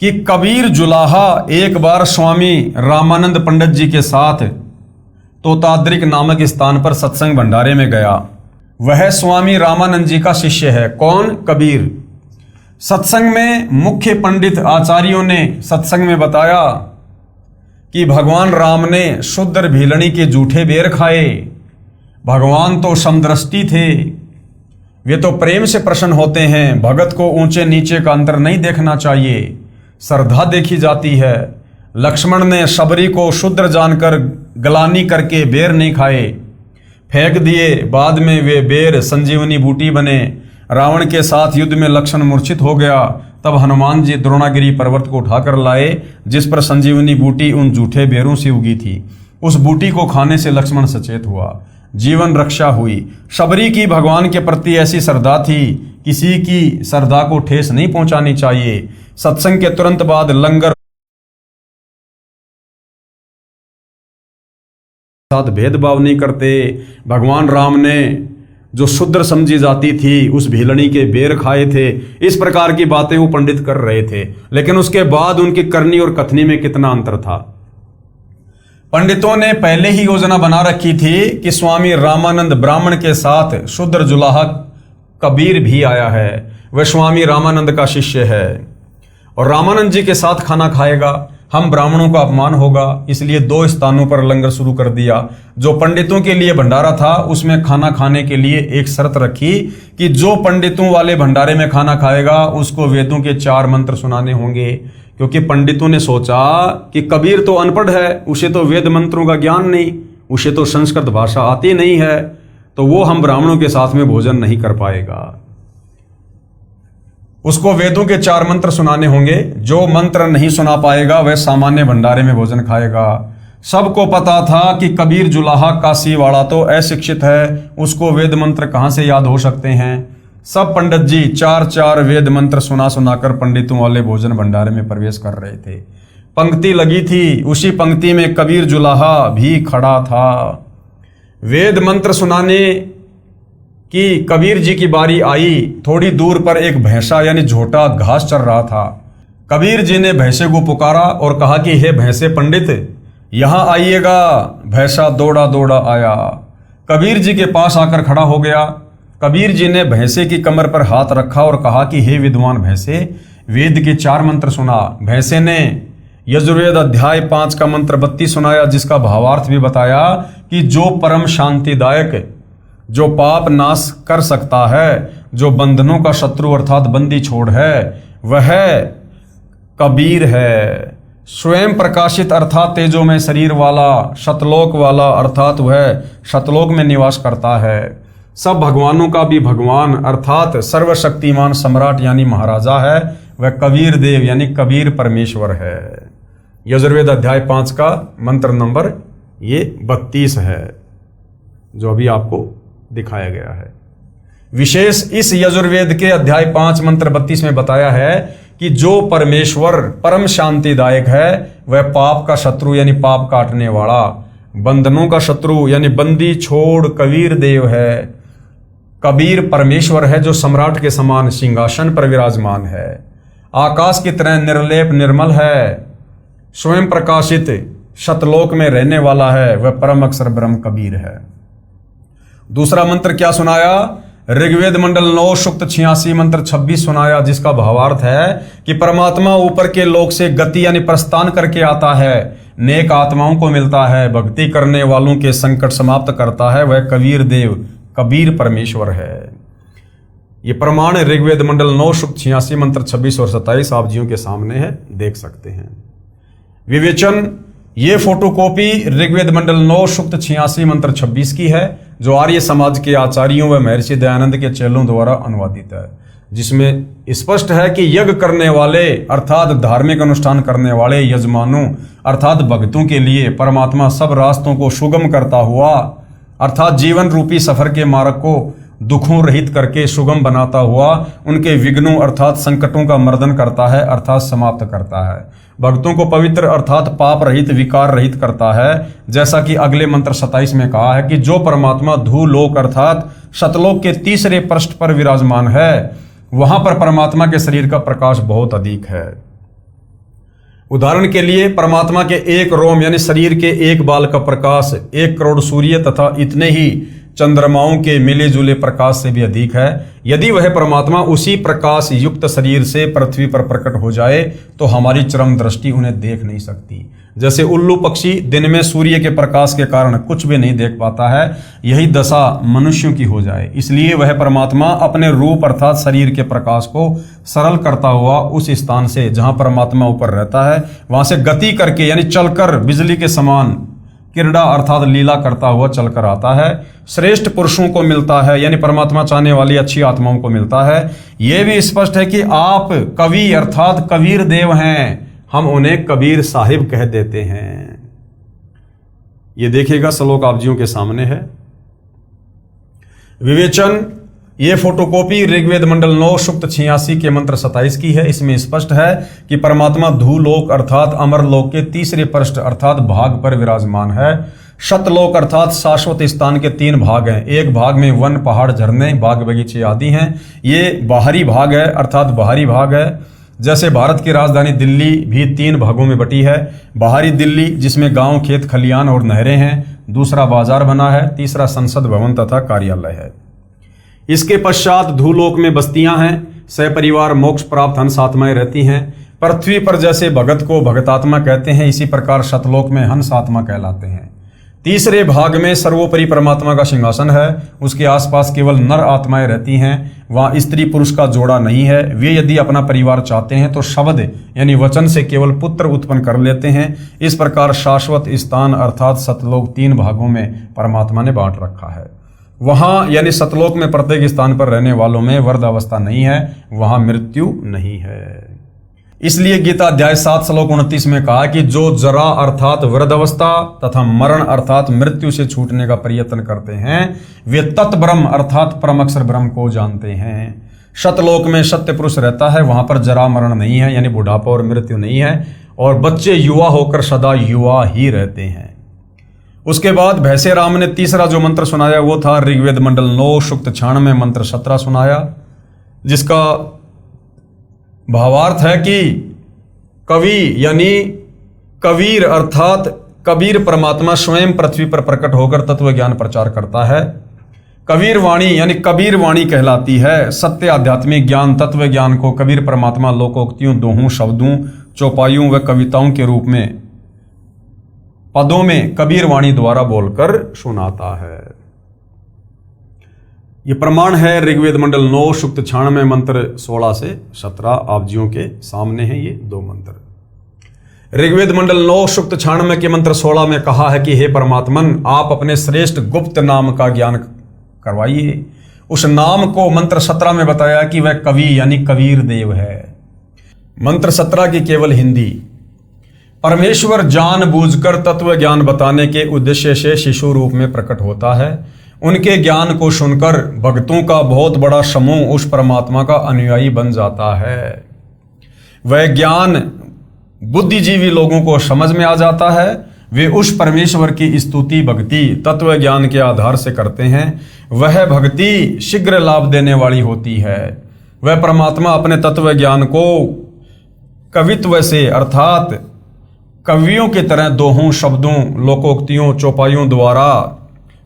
कि कबीर जुलाहा एक बार स्वामी रामानंद पंडित जी के साथ तोताद्रिक नामक स्थान पर सत्संग भंडारे में गया। वह स्वामी रामानंद जी का शिष्य है। कौन? कबीर। सत्संग में मुख्य पंडित आचार्यों ने सत्संग में बताया कि भगवान राम ने शुद्र भीलनी के जूठे बेर खाए। भगवान तो समदृष्टि थे, वे तो प्रेम से प्रसन्न होते हैं। भगत को ऊंचे नीचे का अंतर नहीं देखना चाहिए, श्रद्धा देखी जाती है। लक्ष्मण ने शबरी को शूद्र जानकर गलानी करके बेर नहीं खाए, फेंक दिए। बाद में वे बेर संजीवनी बूटी बने। रावण के साथ युद्ध में लक्ष्मण मूर्छित हो गया, तब हनुमान जी द्रोणागिरी पर्वत को उठाकर लाए, जिस पर संजीवनी बूटी उन जूठे बेरों से उगी थी। उस बूटी को खाने से लक्ष्मण सचेत हुआ, जीवन रक्षा हुई। शबरी की भगवान के प्रति ऐसी श्रद्धा थी, किसी की श्रद्धा को ठेस नहीं पहुंचानी चाहिए। सत्संग के तुरंत बाद लंगर साथ भेदभाव नहीं करते। भगवान राम ने जो शूद्र समझी जाती थी उस भीलनी के बेर खाए थे। इस प्रकार की बातें वो पंडित कर रहे थे, लेकिन उसके बाद उनकी करनी और कथनी में कितना अंतर था। पंडितों ने पहले ही योजना बना रखी थी कि स्वामी रामानंद ब्राह्मण के साथ शूद्र जुलाहा कबीर भी आया है, वह स्वामी रामानंद का शिष्य है और रामानंद जी के साथ खाना खाएगा। हम ब्राह्मणों का अपमान होगा, इसलिए 2 स्थानों पर लंगर शुरू कर दिया। जो पंडितों के लिए भंडारा था उसमें खाना खाने के लिए एक शर्त रखी कि जो पंडितों वाले भंडारे में खाना खाएगा उसको वेदों के 4 मंत्र सुनाने होंगे, क्योंकि पंडितों ने सोचा कि कबीर तो अनपढ़ है, उसे तो वेद मंत्रों का ज्ञान नहीं, उसे तो संस्कृत भाषा आती नहीं है, तो वो हम ब्राह्मणों के साथ में भोजन नहीं कर पाएगा। उसको वेदों के 4 मंत्र सुनाने होंगे। जो मंत्र नहीं सुना पाएगा वह सामान्य भंडारे में भोजन खाएगा। सबको पता था कि कबीर जुलाहा काशी वाला तो अशिक्षित है, उसको वेद मंत्र कहां से याद हो सकते हैं। सब पंडित जी 4-4 वेद मंत्र सुना सुनाकर पंडितों वाले भोजन भंडारे में प्रवेश कर रहे थे। पंक्ति लगी थी, उसी पंक्ति में कबीर जुलाहा भी खड़ा था। वेद मंत्र सुनाने कि कबीर जी की बारी आई। थोड़ी दूर पर एक भैंसा यानी झोटा घास चर रहा था। कबीर जी ने भैंसे को पुकारा और कहा कि हे भैंसे पंडित, यहां आइएगा। भैंसा दौड़ा दौड़ा आया, कबीर जी के पास आकर खड़ा हो गया। कबीर जी ने भैंसे की कमर पर हाथ रखा और कहा कि हे विद्वान भैंसे, वेद के 4 मंत्र सुना। भैंसे ने यजुर्वेद अध्याय 5 का मंत्र 32 सुनाया, जिसका भावार्थ भी बताया कि जो परम शांतिदायक, जो पाप नाश कर सकता है, जो बंधनों का शत्रु अर्थात बंदी छोड़ है, वह कबीर है। स्वयं प्रकाशित अर्थात तेजो में शरीर वाला, शतलोक वाला अर्थात वह शतलोक में निवास करता है। सब भगवानों का भी भगवान अर्थात सर्वशक्तिमान सम्राट यानी महाराजा है, वह कबीर देव यानी कबीर परमेश्वर है। यजुर्वेद अध्याय 5 का मंत्र नंबर ये 32 है, जो अभी आपको दिखाया गया है। विशेष इस यजुर्वेद के अध्याय 5 मंत्र 32 में बताया है कि जो परमेश्वर परम शांतिदायक है वह पाप का शत्रु यानी पाप काटने वाला, बंधनों का शत्रु यानी बंदी छोड़ कबीर देव है। कबीर परमेश्वर है जो सम्राट के समान सिंहासन पर विराजमान है, आकाश की तरह निर्लेप निर्मल है, स्वयं प्रकाशित शतलोक में रहने वाला है, वह परम अक्षर ब्रह्म कबीर है। दूसरा मंत्र क्या सुनाया? ऋग्वेद मंडल 9 सूक्त 86 मंत्र 26 सुनाया, जिसका भावार्थ है कि परमात्मा ऊपर के लोक से गति यानी प्रस्थान करके आता है, नेक आत्माओं को मिलता है, भक्ति करने वालों के संकट समाप्त करता है, वह कबीर देव कबीर परमेश्वर है। ये प्रमाण ऋग्वेद मंडल 9 सूक्त 86 मंत्र 26 और 27 आप जियों के सामने है, देख सकते हैं। विवेचन, ये फोटोकॉपी ऋग्वेद मंडल 9 सूक्त 86 मंत्र 26 की है, जो आर्य समाज के आचार्यों व महर्षि दयानंद के चेलों द्वारा अनुवादित है, जिसमें स्पष्ट है कि यज्ञ करने वाले अर्थात धार्मिक अनुष्ठान करने वाले यजमानों अर्थात भक्तों के लिए परमात्मा सब रास्तों को सुगम करता हुआ अर्थात जीवन रूपी सफर के मार्ग को दुखों रहित करके सुगम बनाता हुआ उनके विघ्नों अर्थात संकटों का मर्दन करता है अर्थात समाप्त करता है, भक्तों को पवित्र अर्थात पाप रहित विकार रहित करता है। जैसा कि अगले मंत्र 27 में कहा है कि जो परमात्मा धूलोक अर्थात शतलोक के तीसरे पृष्ठ पर विराजमान है, वहां पर परमात्मा के शरीर का प्रकाश बहुत अधिक है। उदाहरण के लिए परमात्मा के एक रोम यानी शरीर के एक बाल का प्रकाश 1 करोड़ सूर्य तथा इतने ही चंद्रमाओं के मिले जुले प्रकाश से भी अधिक है। यदि वह परमात्मा उसी प्रकाश युक्त शरीर से पृथ्वी पर प्रकट हो जाए तो हमारी चरम दृष्टि उन्हें देख नहीं सकती। जैसे उल्लू पक्षी दिन में सूर्य के प्रकाश के कारण कुछ भी नहीं देख पाता है, यही दशा मनुष्यों की हो जाए। इसलिए वह परमात्मा अपने रूप अर्थात शरीर के प्रकाश को सरल करता हुआ उस स्थान से जहां परमात्मा ऊपर रहता है वहां से गति करके यानी चलकर बिजली के समान क्रीड़ा अर्थात लीला करता हुआ चलकर आता है। श्रेष्ठ पुरुषों को मिलता है यानी परमात्मा चाहने वाली अच्छी आत्माओं को मिलता है। यह भी स्पष्ट है कि आप कवि अर्थात कबीर देव हैं, हम उन्हें कबीर साहिब कह देते हैं। ये देखिएगा श्लोक आप जियों के सामने है। विवेचन, ये फोटोकॉपी ऋग्वेद मंडल 9 सूक्त 86 के मंत्र 27 की है। इसमें स्पष्ट है कि परमात्मा धूलोक अर्थात अमरलोक के तीसरे पृष्ठ अर्थात भाग पर विराजमान है। शतलोक अर्थात शाश्वत स्थान के 3 भाग हैं। एक भाग में वन पहाड़ झरने बाग बगीचे आदि हैं। ये बाहरी भाग है अर्थात बाहरी भाग है। जैसे भारत की राजधानी दिल्ली भी 3 भागों में बटी है। बाहरी दिल्ली जिसमें गांव खेत खलियान और नहरें हैं, दूसरा बाजार बना है, तीसरा संसद भवन तथा कार्यालय है। इसके पश्चात धूलोक में बस्तियां हैं, सपरिवार मोक्ष प्राप्त हंस आत्माएं रहती हैं। पृथ्वी पर जैसे भगत को भगतात्मा कहते हैं, इसी प्रकार शतलोक में हंस आत्मा कहलाते हैं। तीसरे भाग में सर्वोपरि परमात्मा का सिंहासन है, उसके आसपास केवल नर आत्माएं रहती हैं। वहां स्त्री पुरुष का जोड़ा नहीं है। वे यदि अपना परिवार चाहते हैं तो शब्द यानी वचन से केवल पुत्र उत्पन्न कर लेते हैं। इस प्रकार शाश्वत स्थान अर्थात सतलोक 3 भागों में परमात्मा ने बांट रखा है। वहां यानी सतलोक में प्रत्येक स्थान पर रहने वालों में वर्ध अवस्था नहीं है, वहां मृत्यु नहीं है। इसलिए गीता अध्याय 7 श्लोक 29 में कहा कि जो जरा अर्थात वृद्धावस्था तथा मरण अर्थात मृत्यु से छूटने का प्रयत्न करते हैं वे तत्ब्रह्म अर्थात परम अक्षर ब्रह्म को जानते हैं। शतलोक में सत्य पुरुष रहता है, वहां पर जरा मरण नहीं है यानी बुढ़ापा और मृत्यु नहीं है, और बच्चे युवा होकर सदा युवा ही रहते हैं। उसके बाद भैसे राम ने तीसरा जो मंत्र सुनाया वो था ऋग्वेद मंडल 9 सूक्त 96 मंत्र 17 सुनाया, जिसका भावार्थ है कि कवि यानी कबीर अर्थात कबीर परमात्मा स्वयं पृथ्वी पर प्रकट होकर तत्व ज्ञान प्रचार करता है। कबीर वाणी यानी कबीर वाणी कहलाती है। सत्य आध्यात्मिक ज्ञान तत्व ज्ञान को कबीर परमात्मा लोकोक्तियों, दोहों, शब्दों, चौपाइयों व कविताओं के रूप में पदों में कबीर वाणी द्वारा बोलकर सुनाता है। ये प्रमाण है ऋग्वेद मंडल 9 सूक्त 96 मंत्र 16 से 17 आप जियों के सामने हैं ये दो मंत्र। ऋग्वेद मंडल 9 सूक्त 96 के मंत्र 16 में कहा है कि हे परमात्मन, आप अपने श्रेष्ठ गुप्त नाम का ज्ञान करवाइए। उस नाम को मंत्र 17 में बताया कि वह कवि यानी कबीर देव है। मंत्र 17 की केवल हिंदी। परमेश्वर जानबूझकर तत्व ज्ञान बताने के उद्देश्य से शिशु रूप में प्रकट होता है। उनके ज्ञान को सुनकर भक्तों का बहुत बड़ा समूह उस परमात्मा का अनुयायी बन जाता है। वह ज्ञान बुद्धिजीवी लोगों को समझ में आ जाता है। वे उस परमेश्वर की स्तुति भक्ति तत्व ज्ञान के आधार से करते हैं। वह भक्ति शीघ्र लाभ देने वाली होती है। वह परमात्मा अपने तत्व ज्ञान को कवित्व से अर्थात कवियों की तरह दोहों शब्दों लोकोक्तियों चौपाइयों द्वारा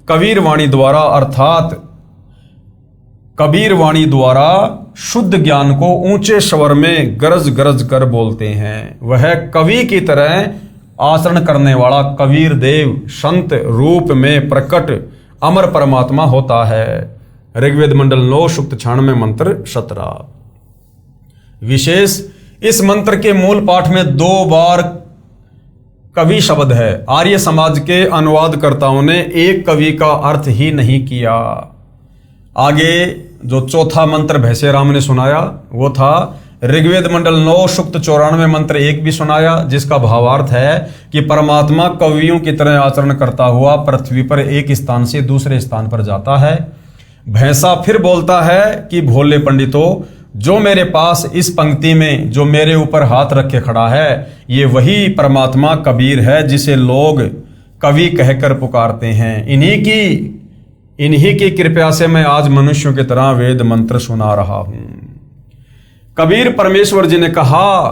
कबीर वाणी द्वारा अर्थात कबीर वाणी द्वारा शुद्ध ज्ञान को ऊंचे स्वर में गरज गरज कर बोलते हैं। वह कवि की तरह आचरण करने वाला कबीर देव संत रूप में प्रकट अमर परमात्मा होता है। ऋग्वेद मंडल 9 सूक्त 96 मंत्र 17। विशेष इस मंत्र के मूल पाठ में 2 बार कवि शब्द है। आर्य समाज के अनुवादकर्ताओं ने एक कवि का अर्थ ही नहीं किया। आगे जो चौथा मंत्र भैसेराम ने सुनाया वो था ऋग्वेद मंडल 9 सूक्त 94 मंत्र 1 भी सुनाया, जिसका भावार्थ है कि परमात्मा कवियों की तरह आचरण करता हुआ पृथ्वी पर एक स्थान से दूसरे स्थान पर जाता है। भैंसा फिर बोलता है कि भोले पंडितों, जो मेरे पास इस पंक्ति में जो मेरे ऊपर हाथ रखे खड़ा है ये वही परमात्मा कबीर है जिसे लोग कवि कहकर पुकारते हैं। इन्हीं की कृपा से मैं आज मनुष्यों की तरह वेद मंत्र सुना रहा हूं। कबीर परमेश्वर जी ने कहा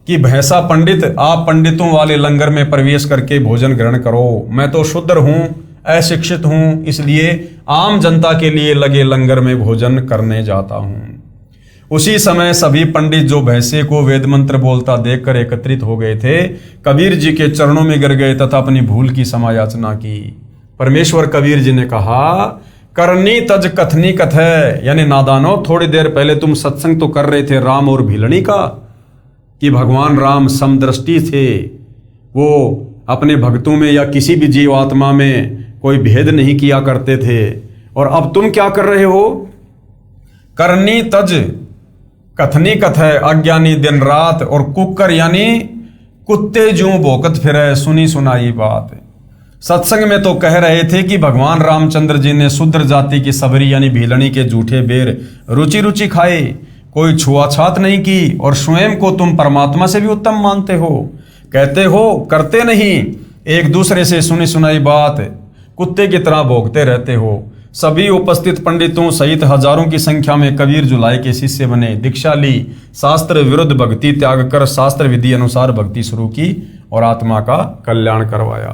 कि भैंसा पंडित, आप पंडितों वाले लंगर में प्रवेश करके भोजन ग्रहण करो। मैं तो शूद्र हूं, अशिक्षित हूं, इसलिए आम जनता के लिए लगे लंगर में भोजन करने जाता हूं। उसी समय सभी पंडित जो भैंसे को वेद मंत्र बोलता देखकर एकत्रित हो गए थे, कबीर जी के चरणों में गिर गए तथा अपनी भूल की क्षमा याचना की। परमेश्वर कबीर जी ने कहा, करनी तज कथनी कथय, यानी नादानो, थोड़ी देर पहले तुम सत्संग तो कर रहे थे राम और भीलनी का कि भगवान राम समदृष्टि थे, वो अपने भक्तों में या किसी भी जीवात्मा में कोई भेद नहीं किया करते थे। और अब तुम क्या कर रहे हो? करनी तज कथनी कथय, अज्ञानी दिन रात, और कुकर यानी कुत्ते जो भोकत फिरे सुनी सुनाई बात। सत्संग में तो कह रहे थे कि भगवान रामचंद्र जी ने शूद्र जाति की सबरी यानी भीलनी के जूठे बेर रुचि रुचि खाए, कोई छुआछात नहीं की, और स्वयं को तुम परमात्मा से भी उत्तम मानते हो। कहते हो करते नहीं, एक दूसरे से सुनी सुनाई बात कुत्ते की तरह भोगते रहते हो। सभी उपस्थित पंडितों सहित हजारों की संख्या में कबीर जुलाई के शिष्य बने, दीक्षा ली, शास्त्र विरुद्ध भक्ति त्याग कर शास्त्र विधि अनुसार भक्ति शुरू की और आत्मा का कल्याण करवाया।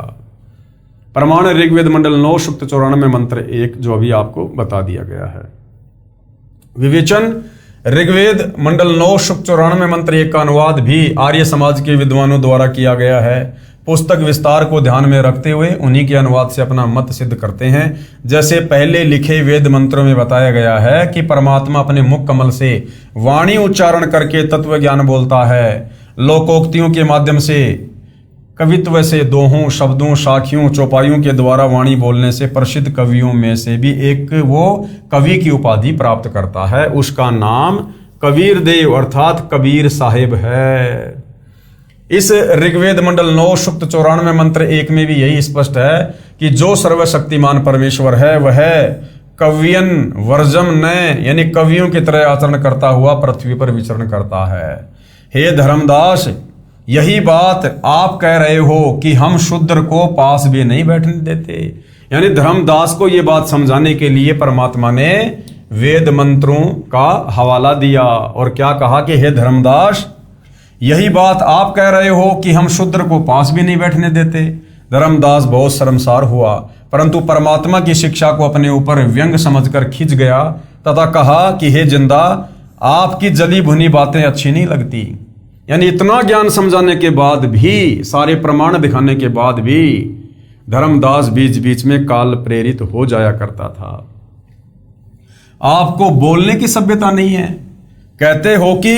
प्रमाण ऋग्वेद मंडल 9 सूक्त 94 मंत्र 1 जो अभी आपको बता दिया गया है। विवेचन ऋग्वेद मंडल 9 सूक्त 94 मंत्र 1 का अनुवाद भी आर्य समाज के विद्वानों द्वारा किया गया है। पुस्तक विस्तार को ध्यान में रखते हुए उन्हीं के अनुवाद से अपना मत सिद्ध करते हैं। जैसे पहले लिखे वेद मंत्रों में बताया गया है कि परमात्मा अपने मुख कमल से वाणी उच्चारण करके तत्व ज्ञान बोलता है। लोकोक्तियों के माध्यम से, कवित्व से, दोहों शब्दों साखियों चौपाइयों के द्वारा वाणी बोलने से प्रसिद्ध कवियों में से भी एक वो कवि की उपाधि प्राप्त करता है। उसका नाम कबीर देव अर्थात कबीर साहिब है। इस ऋग्वेद मंडल 9 सूक्त 94 मंत्र 1 में भी यही स्पष्ट है कि जो सर्वशक्तिमान परमेश्वर है वह कवियन वर्जम न, यानी कवियों की तरह आचरण करता हुआ पृथ्वी पर विचरण करता है। हे धर्मदास, यही बात आप कह रहे हो कि हम शूद्र को पास भी नहीं बैठने देते। यानी धर्मदास को यह बात समझाने के लिए परमात्मा ने वेद मंत्रों का हवाला दिया और क्या कहा कि हे धर्मदास, यही बात आप कह रहे हो कि हम शूद्र को पास भी नहीं बैठने देते। धर्मदास बहुत शर्मसार हुआ, परंतु परमात्मा की शिक्षा को अपने ऊपर व्यंग समझकर खिंच गया तथा कहा कि हे जिंदा, आपकी जली भुनी बातें अच्छी नहीं लगती। यानी इतना ज्ञान समझाने के बाद भी, सारे प्रमाण दिखाने के बाद भी धर्मदास बीच बीच में काल प्रेरित हो जाया करता था। आपको बोलने की सभ्यता नहीं है। कहते हो कि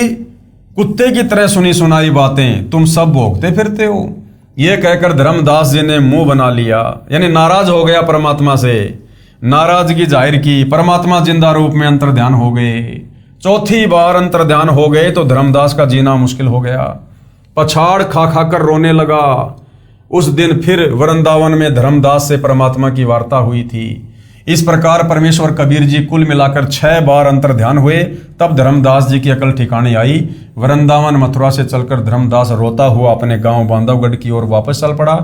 कुत्ते की तरह सुनी सुनाई बातें तुम सब भोगते फिरते हो। यह कहकर धर्मदास जी ने मुंह बना लिया, यानी नाराज हो गया परमात्मा से, नाराजगी जाहिर की। परमात्मा जिंदा रूप में अंतर्ध्यान हो गए। चौथी बार अंतर्ध्यान हो गए तो धर्मदास का जीना मुश्किल हो गया। पछाड़ खा खा कर रोने लगा। उस दिन फिर वृंदावन में धर्मदास से परमात्मा की वार्ता हुई थी। इस प्रकार परमेश्वर कबीर जी कुल मिलाकर 6 बार अंतर्ध्यान हुए। तब धर्मदास जी की अकल ठिकाने आई। वृंदावन मथुरा से चलकर धर्मदास रोता हुआ अपने गांव बांधवगढ़ की ओर वापस चल पड़ा।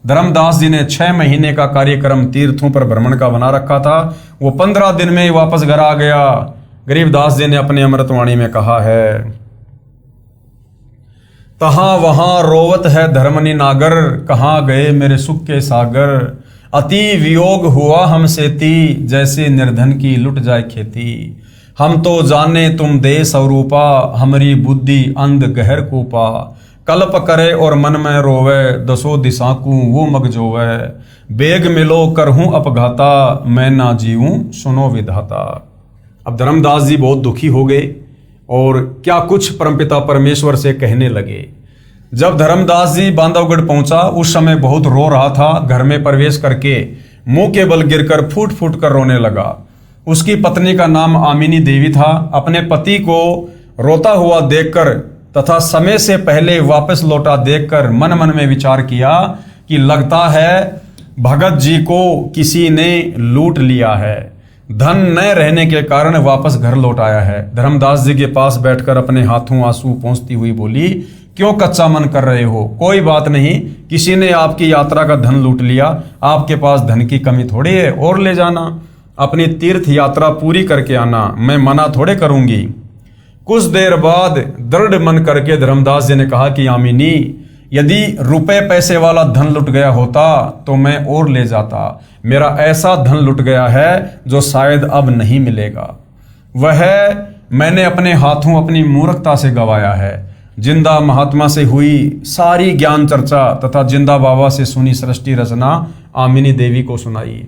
धर्मदास जी ने 6 महीने का कार्यक्रम तीर्थों पर भ्रमण का बना रखा था। वो 15 दिन में ही वापस घर आ गया। गरीबदास जी ने अपने अमृतवाणी में कहा है, तहां वहां रोवत है धर्मनि नागर, कहाँ गए मेरे सुख के सागर। अति वियोग हुआ हमसे ती, जैसे निर्धन की लुट जाए खेती। हम तो जाने तुम दे स्वरूपा, हमारी बुद्धि अंध गहर कूपा। कल्प करे और मन में रोवे, दसो दिशा को वो मग जोवे। बेग मिलो करहूं अपघाता, मैं ना जीऊं सुनो विधाता। अब धर्मदास जी बहुत दुखी हो गए और क्या कुछ परमपिता परमेश्वर से कहने लगे। जब धर्मदास जी बांधवगढ़ पहुंचा उस समय बहुत रो रहा था। घर में प्रवेश करके मुंह के बल गिरकर फूट फूट कर रोने लगा। उसकी पत्नी का नाम आमिनी देवी था। अपने पति को रोता हुआ देखकर तथा समय से पहले वापस लौटा देखकर मन मन में विचार किया कि लगता है भगत जी को किसी ने लूट लिया है। धन न रहने के कारण वापस घर लौट आया है। धर्मदास जी के पास बैठकर अपने हाथों आंसू पोंछती हुई बोली, क्यों कच्चा मन कर रहे हो? कोई बात नहीं, किसी ने आपकी यात्रा का धन लूट लिया। आपके पास धन की कमी थोड़ी है, और ले जाना। अपनी तीर्थ यात्रा पूरी करके आना, मैं मना थोड़े करूंगी। कुछ देर बाद दृढ़ मन करके धर्मदास जी ने कहा कि आमिनी, यदि रुपए पैसे वाला धन लुट गया होता तो मैं और ले जाता। मेरा ऐसा धन लुट गया है जो शायद अब नहीं मिलेगा। वह मैंने अपने हाथों अपनी मूर्खता से गवाया है। जिंदा महात्मा से हुई सारी ज्ञान चर्चा तथा जिंदा बाबा से सुनी सृष्टि रचना आमिनी देवी को सुनाई।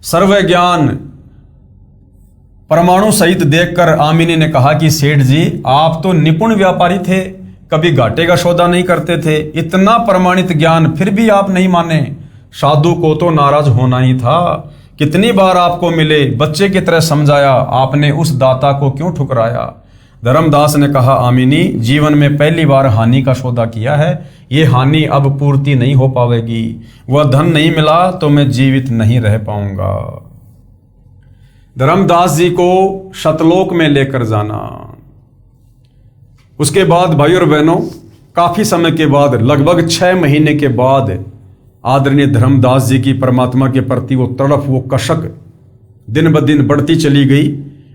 सर्व ज्ञान परमाणु सहित देखकर आमिनी ने कहा कि सेठ जी, आप तो निपुण व्यापारी थे, कभी घाटे का सौदा नहीं करते थे। इतना प्रमाणित ज्ञान फिर भी आप नहीं माने। साधु को तो नाराज होना ही था। कितनी बार आपको मिले, बच्चे की तरह समझाया, आपने उस दाता को क्यों ठुकराया? धर्मदास ने कहा, आमिनी, जीवन में पहली बार हानि का सौदा किया है। ये हानि अब पूर्ति नहीं हो पाएगी। वह धन नहीं मिला तो मैं जीवित नहीं रह पाऊंगा। धर्मदास जी को शतलोक में लेकर जाना। उसके बाद भाई और बहनों, काफी समय के बाद, लगभग 6 महीने के बाद आदरणीय धर्मदास जी की परमात्मा के प्रति वो तड़प, वो कशक दिन ब दिन बढ़ती चली गई।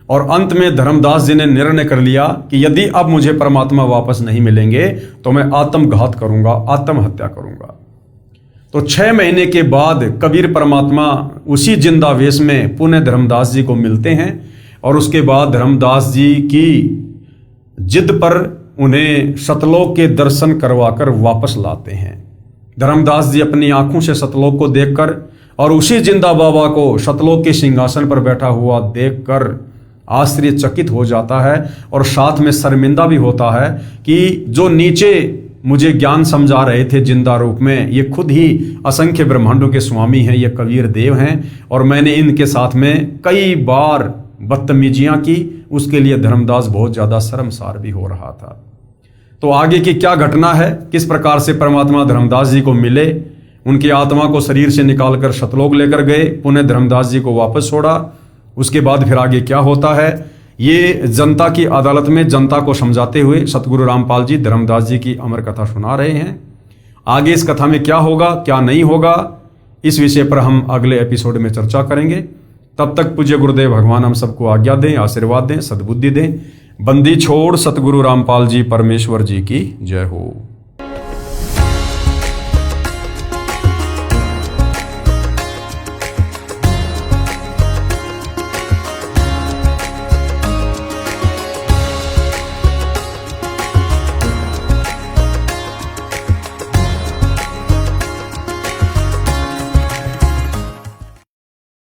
और अंत में धर्मदास जी ने निर्णय कर लिया कि यदि अब मुझे परमात्मा वापस नहीं मिलेंगे तो मैं आत्मघात करूंगा, आत्महत्या करूंगा। तो 6 महीने के बाद कबीर परमात्मा उसी जिंदा वेश में पुनः धर्मदास जी को मिलते हैं और उसके बाद धर्मदास जी की जिद पर उन्हें सतलोक के दर्शन करवाकर वापस लाते हैं। धर्मदास जी अपनी आंखों से सतलोक को देखकर और उसी जिंदा बाबा को सतलोक के सिंहासन पर बैठा हुआ देखकर आश्चर्यचकित हो जाता है और साथ में शर्मिंदा भी होता है कि जो नीचे मुझे ज्ञान समझा रहे थे जिंदा रूप में, ये खुद ही असंख्य ब्रह्मांडों के स्वामी हैं, ये कबीर देव हैं और मैंने इनके साथ में कई बार बदतमीजियां की। उसके लिए धर्मदास बहुत ज्यादा शर्मसार भी हो रहा था। तो आगे की क्या घटना है, किस प्रकार से परमात्मा धर्मदास जी को मिले, उनकी आत्मा को शरीर से निकालकर सतलोक लेकर गए, पुनः धर्मदास जी को वापस छोड़ा, उसके बाद फिर आगे क्या होता है, ये जनता की अदालत में जनता को समझाते हुए सतगुरु रामपाल जी धर्मदास जी की अमर कथा सुना रहे हैं। आगे इस कथा में क्या होगा, क्या नहीं होगा, इस विषय पर हम अगले एपिसोड में चर्चा करेंगे। तब तक पूज्य गुरुदेव भगवान हम सबको आज्ञा दें, आशीर्वाद दें, सद्बुद्धि दें। बंदी छोड़ सतगुरु रामपाल जी परमेश्वर जी की जय हो।